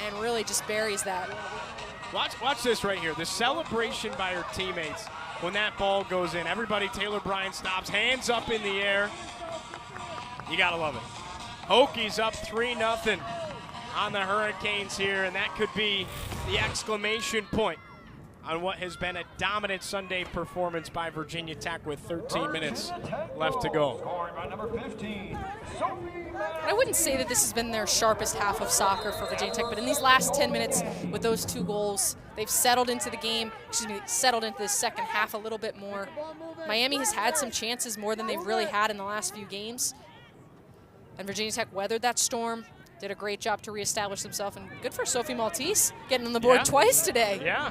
Speaker 2: and really just buries that.
Speaker 1: Watch this right here. The celebration by her teammates when that ball goes in. Everybody, Taylor Bryan stops, hands up in the air. You gotta love it. Hokies up 3-0 on the Hurricanes here, and that could be the exclamation point on what has been a dominant Sunday performance by Virginia Tech with 13 minutes left to go.
Speaker 2: I wouldn't say that this has been their sharpest half of soccer for Virginia Tech, but in these last 10 minutes with those 2 goals, they've settled into the game, settled into the second half a little bit more. Miami has had some chances more than they've really had in the last few games. And Virginia Tech weathered that storm, did a great job to reestablish themselves, and good for Sophie Maltese getting on the board twice today.
Speaker 1: Yeah.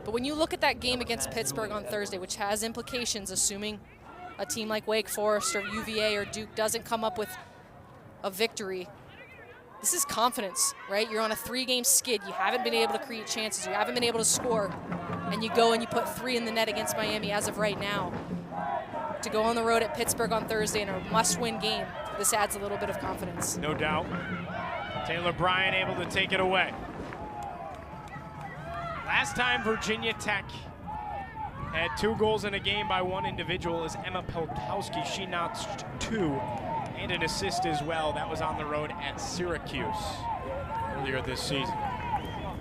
Speaker 2: But when you look at that game against Pittsburgh on Thursday, which has implications, assuming a team like Wake Forest or UVA or Duke doesn't come up with a victory, this is confidence, right? You're on a 3-game skid. You haven't been able to create chances. You haven't been able to score. And you go and you put 3 in the net against Miami as of right now. To go on the road at Pittsburgh on Thursday in a must-win game, this adds a little bit of confidence.
Speaker 1: No doubt. Taylor Bryan able to take it away. Last time Virginia Tech had 2 goals in a game by one individual is Emma Pelkowski. She notched 2 and an assist as well. That was on the road at Syracuse earlier this season.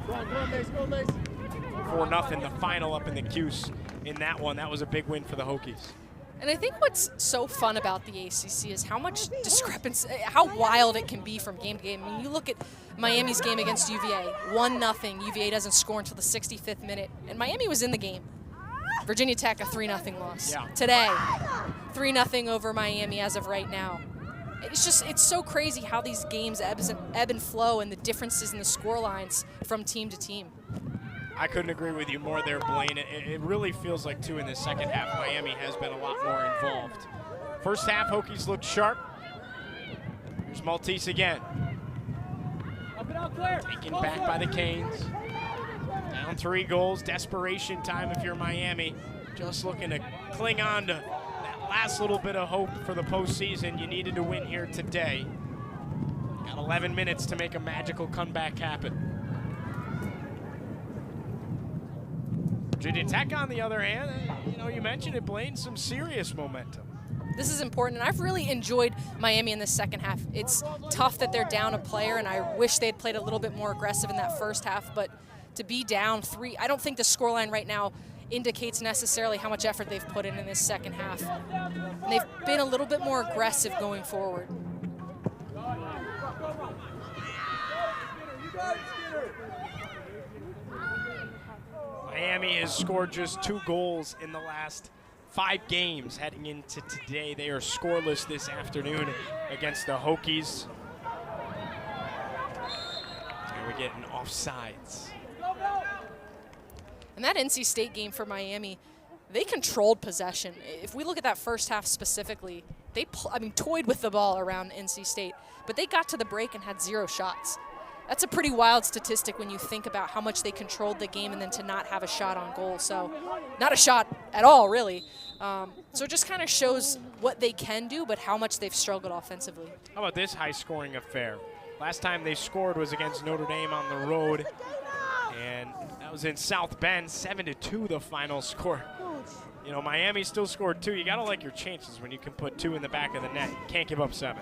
Speaker 1: 4-0 the final up in the Cuse in that one. That was a big win for the Hokies.
Speaker 2: And I think what's so fun about the ACC is how much discrepancy, how wild it can be from game to game. I mean, you look at Miami's game against UVA, 1-0. UVA doesn't score until the 65th minute, and Miami was in the game. Virginia Tech, a 3-0 loss.
Speaker 1: Yeah.
Speaker 2: Today, 3-0 over Miami as of right now. It's so crazy how these games ebb and flow and the differences in the score lines from team to team.
Speaker 1: I couldn't agree with you more there, Blaine. It really feels like, too, in the second half, Miami has been a lot more involved. First half, Hokies looked sharp. Here's Maltese again. Taken back by the Canes. Down 3 goals, desperation time if you're Miami. Just looking to cling on to that last little bit of hope for the postseason. You needed to win here today. Got 11 minutes to make a magical comeback happen. Virginia Tech, on the other hand, you mentioned it, Blaine, some serious momentum.
Speaker 2: This is important, and I've really enjoyed Miami in the second half. It's tough that they're down a player, and I wish they'd played a little bit more aggressive in that first half, but to be down 3, I don't think the scoreline right now indicates necessarily how much effort they've put in this second half. And they've been a little bit more aggressive going forward.
Speaker 1: Miami has scored just 2 goals in the last 5 games heading into today. They are scoreless this afternoon against the Hokies. And we're getting offsides.
Speaker 2: And that NC State game for Miami, they controlled possession. If we look at that first half specifically, they toyed with the ball around NC State, but they got to the break and had 0 shots. That's a pretty wild statistic when you think about how much they controlled the game and then to not have a shot on goal. So not a shot at all, really. So it just kind of shows what they can do, but how much they've struggled offensively.
Speaker 1: How about this high-scoring affair? Last time they scored was against Notre Dame on the road, and that was in South Bend, 7-2 the final score. You know, Miami still scored 2. You got to like your chances when you can put 2 in the back of the net. Can't give up 7.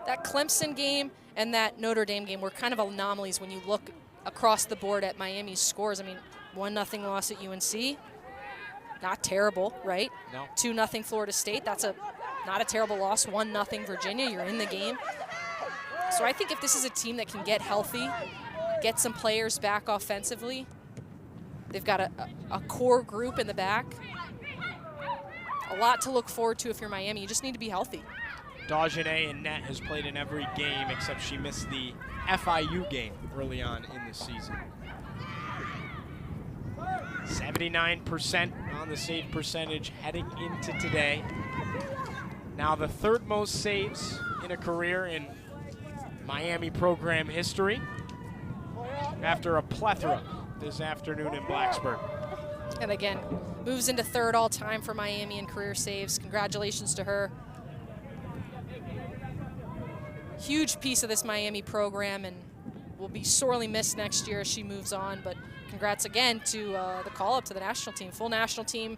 Speaker 2: That Clemson game and that Notre Dame game were kind of anomalies when you look across the board at Miami's scores. I mean, 1-0 loss at UNC, not terrible, right?
Speaker 1: No.
Speaker 2: 2-0 Florida State, that's not a terrible loss. 1-0 Virginia, you're in the game. So I think if this is a team that can get healthy, get some players back offensively, they've got a core group in the back. A lot to look forward to if you're Miami. You just need to be healthy.
Speaker 1: Dagenet in net has played in every game except she missed the FIU game early on in the season. 79% on the save percentage heading into today. Now the 3rd most saves in a career in Miami program history after a plethora this afternoon in Blacksburg.
Speaker 2: And again, moves into 3rd all-time for Miami in career saves. Congratulations to her. Huge piece of this Miami program and will be sorely missed next year as she moves on. But congrats again to the call-up to the national team. Full national team,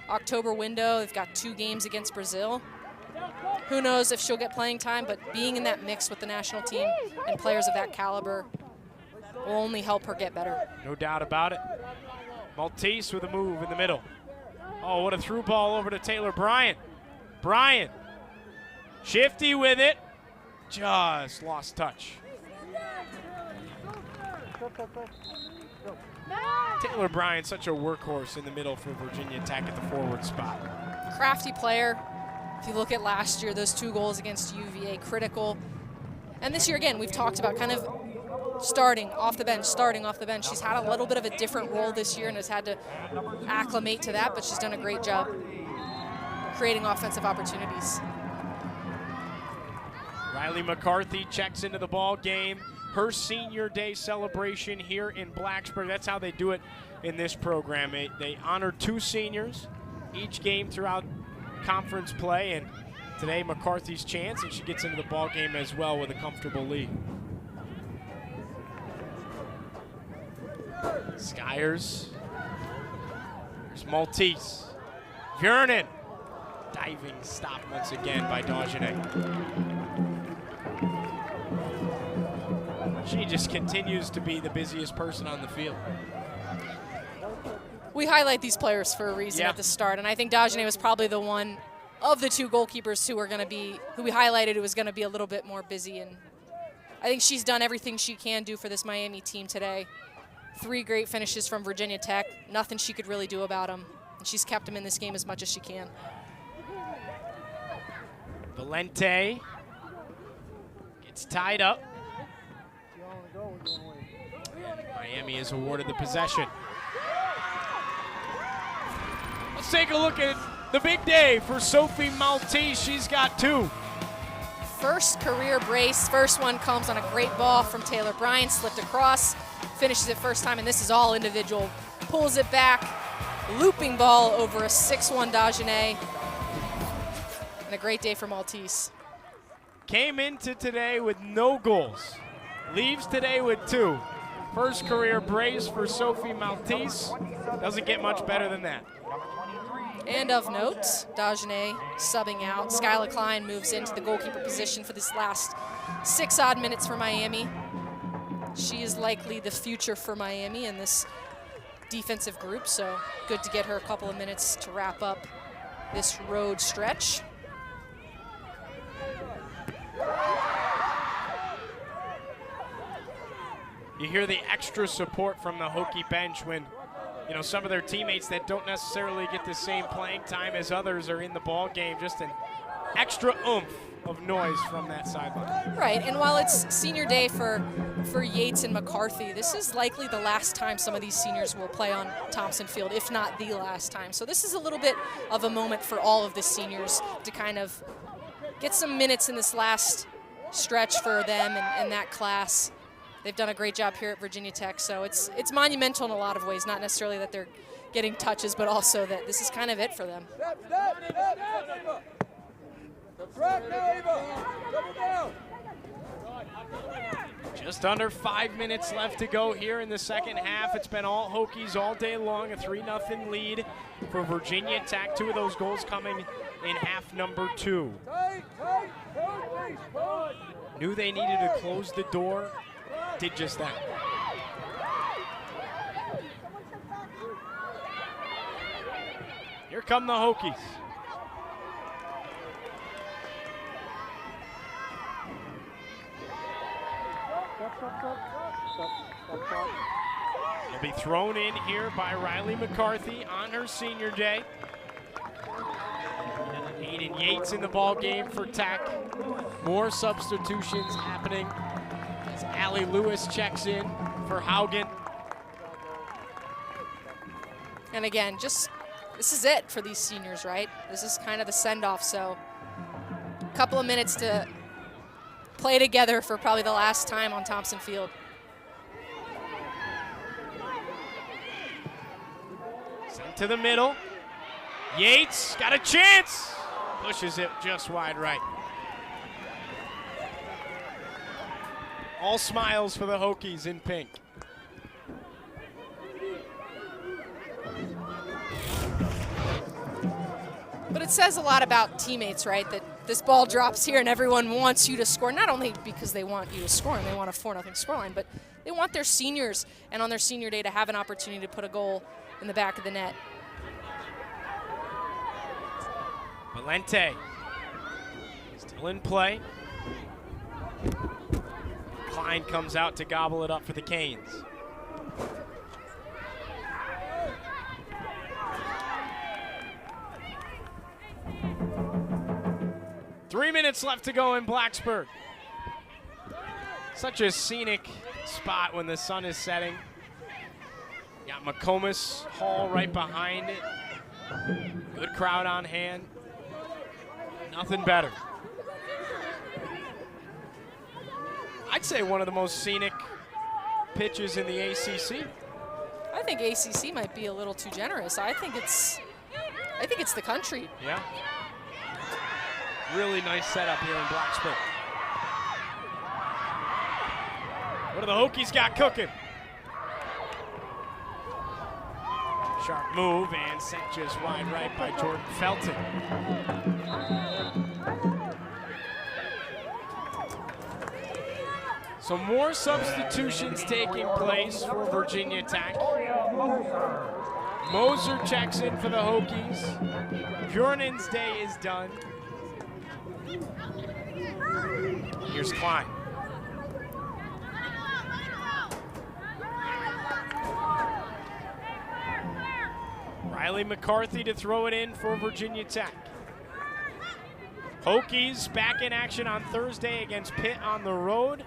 Speaker 2: October window. They've got 2 games against Brazil. Who knows if she'll get playing time, but being in that mix with the national team and players of that caliber will only help her get better.
Speaker 1: No doubt about it. Maltese with a move in the middle. Oh, what a through ball over to Taylor Bryant. Bryant, shifty with it. Just lost touch. Taylor Bryant, such a workhorse in the middle for Virginia Tech at the forward spot.
Speaker 2: Crafty player. If you look at last year, those 2 goals against UVA, critical. And this year, again, we've talked about kind of starting off the bench. She's had a little bit of a different role this year and has had to acclimate to that, but she's done a great job creating offensive opportunities.
Speaker 1: Riley McCarthy checks into the ball game. Her senior day celebration here in Blacksburg. That's how they do it in this program. They honor 2 seniors each game throughout conference play, and today McCarthy's chance, and she gets into the ball game as well with a comfortable lead. Skyers. There's Maltese. Viernan. Diving stop once again by Dagenet. She just continues to be the busiest person on the field.
Speaker 2: We highlight these players for a reason at the start, and I think Dagenet was probably the one of the 2 goalkeepers who we highlighted who was going to be a little bit more busy, and I think she's done everything she can do for this Miami team today. 3 great finishes from Virginia Tech, nothing she could really do about them, and she's kept them in this game as much as she can.
Speaker 1: Valente gets tied up. And Miami is awarded the possession. Let's take a look at the big day for Sophie Maltese. She's got 2.
Speaker 2: First career brace. First one comes on a great ball from Taylor Bryant, slipped across, finishes it first time, and this is all individual. Pulls it back, looping ball over a 6-1 Dagenet. And a great day for Maltese.
Speaker 1: Came into today with no goals. Leaves today with 2. First career brace for Sophie Maltese. Doesn't get much better than that.
Speaker 2: And of note, Dagenet subbing out. Skylar Klein moves into the goalkeeper position for this last 6 odd minutes for Miami. She is likely the future for Miami, and this defensive group, so good to get her a couple of minutes to wrap up this road stretch.
Speaker 1: You hear the extra support from the Hokie bench when, you know, some of their teammates that don't necessarily get the same playing time as others are in the ball game. Just an extra oomph of noise from that sideline.
Speaker 2: Right, and while it's senior day for Yates and McCarthy, this is likely the last time some of these seniors will play on Thompson Field, if not the last time. So this is a little bit of a moment for all of the seniors to kind of get some minutes in this last stretch for them and that class. They've done a great job here at Virginia Tech, so it's monumental in a lot of ways, not necessarily that they're getting touches, but also that this is kind of it for them.
Speaker 1: Just under 5 minutes left to go here in the second half. It's been all Hokies all day long, a 3-0 lead for Virginia Tech. 2 of those goals coming in half number 2. Knew they needed to close the door, did just that. Here come the Hokies. Will be thrown in here by Riley McCarthy on her senior day. Aiden Yates in the ball game for Tech. More substitutions happening as Allie Lewis checks in for Haugen.
Speaker 2: And again, just this is it for these seniors, right? This is kind of the send-off, so a couple of minutes to play together for probably the last time on Thompson Field.
Speaker 1: Sent to the middle. Yates got a chance. Pushes it just wide right. All smiles for the Hokies in pink.
Speaker 2: But it says a lot about teammates, right? That this ball drops here and everyone wants you to score, not only because they want you to score and they want a 4-0 scoreline, but they want their seniors and on their senior day to have an opportunity to put a goal in the back of the net.
Speaker 1: Valente still in play. Klein comes out to gobble it up for the Canes. Three minutes left to go in Blacksburg. Such a scenic spot when the sun is setting. Got McComas Hall right behind it. Good crowd on hand. Nothing better. I'd say one of the most scenic pitches in the ACC.
Speaker 2: I think ACC might be a little too generous. I think it's the country.
Speaker 1: Yeah. Really nice setup here in Blacksburg. What do the Hokies got cooking? Sharp move and sent just wide right by Jordan Felton. So more substitutions taking place for Virginia Tech. Moser checks in for the Hokies. Bjornen's day is done. Here's Klein. Riley McCarthy to throw it in for Virginia Tech. Hokies back in action on Thursday against Pitt on the road.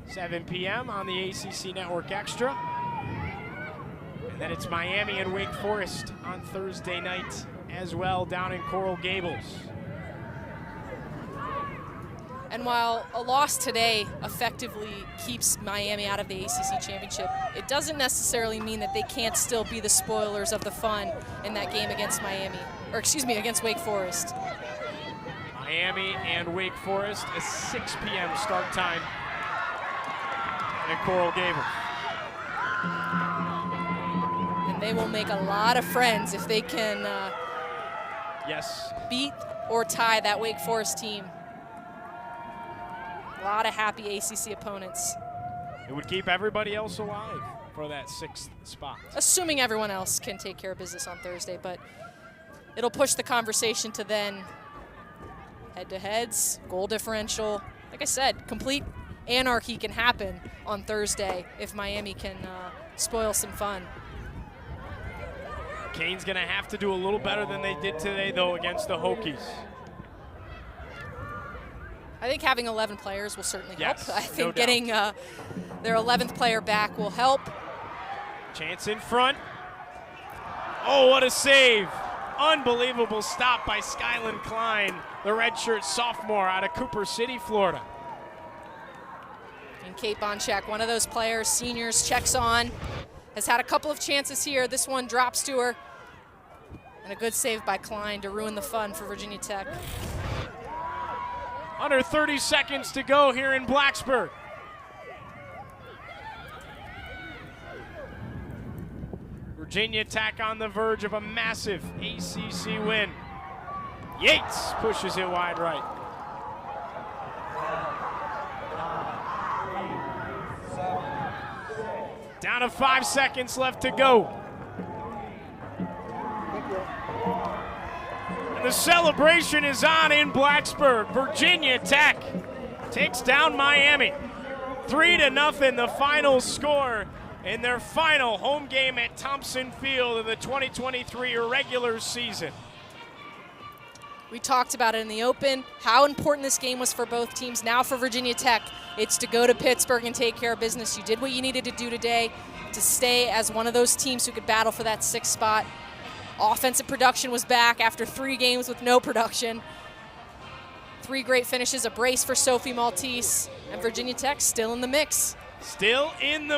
Speaker 1: 7 p.m. on the ACC Network Extra. And then it's Miami and Wake Forest on Thursday night as well down in Coral Gables.
Speaker 2: And while a loss today effectively keeps Miami out of the ACC championship, it doesn't necessarily mean that they can't still be the spoilers of the fun in that game against against Wake Forest.
Speaker 1: Miami and Wake Forest, a 6 p.m. start time in Coral Gables.
Speaker 2: And they will make a lot of friends if they can beat or tie that Wake Forest team. A lot of happy ACC opponents.
Speaker 1: It would keep everybody else alive. for that 6th spot.
Speaker 2: Assuming everyone else can take care of business on Thursday, but it'll push the conversation to then head-to-heads, goal differential. Like I said, complete anarchy can happen on Thursday if Miami can spoil some fun.
Speaker 1: Kane's going to have to do a little better than they did today, though, against the Hokies.
Speaker 2: I think having 11 players will certainly help.
Speaker 1: Yes,
Speaker 2: I think
Speaker 1: no
Speaker 2: getting their 11th player back will help.
Speaker 1: Chance in front. Oh, what a save. Unbelievable stop by Skyland Klein, the redshirt sophomore out of Cooper City, Florida.
Speaker 2: And Kate Bonchak, one of those players, seniors, checks on, has had a couple of chances here. This one drops to her. And a good save by Klein to ruin the fun for Virginia Tech.
Speaker 1: Under 30 seconds to go here in Blacksburg. Virginia Tech on the verge of a massive ACC win. Yates pushes it wide right. Down to 5 seconds left to go. And the celebration is on in Blacksburg. Virginia Tech takes down Miami. 3-0, the final score in their final home game at Thompson Field of the 2023 regular season.
Speaker 2: We talked about it in the open, how important this game was for both teams. Now for Virginia Tech, it's to go to Pittsburgh and take care of business. You did what you needed to do today to stay as one of those teams who could battle for that 6th spot. Offensive production was back after 3 games with no production. 3 great finishes, a brace for Sophie Maltese, and Virginia Tech still in the mix.
Speaker 1: Still in the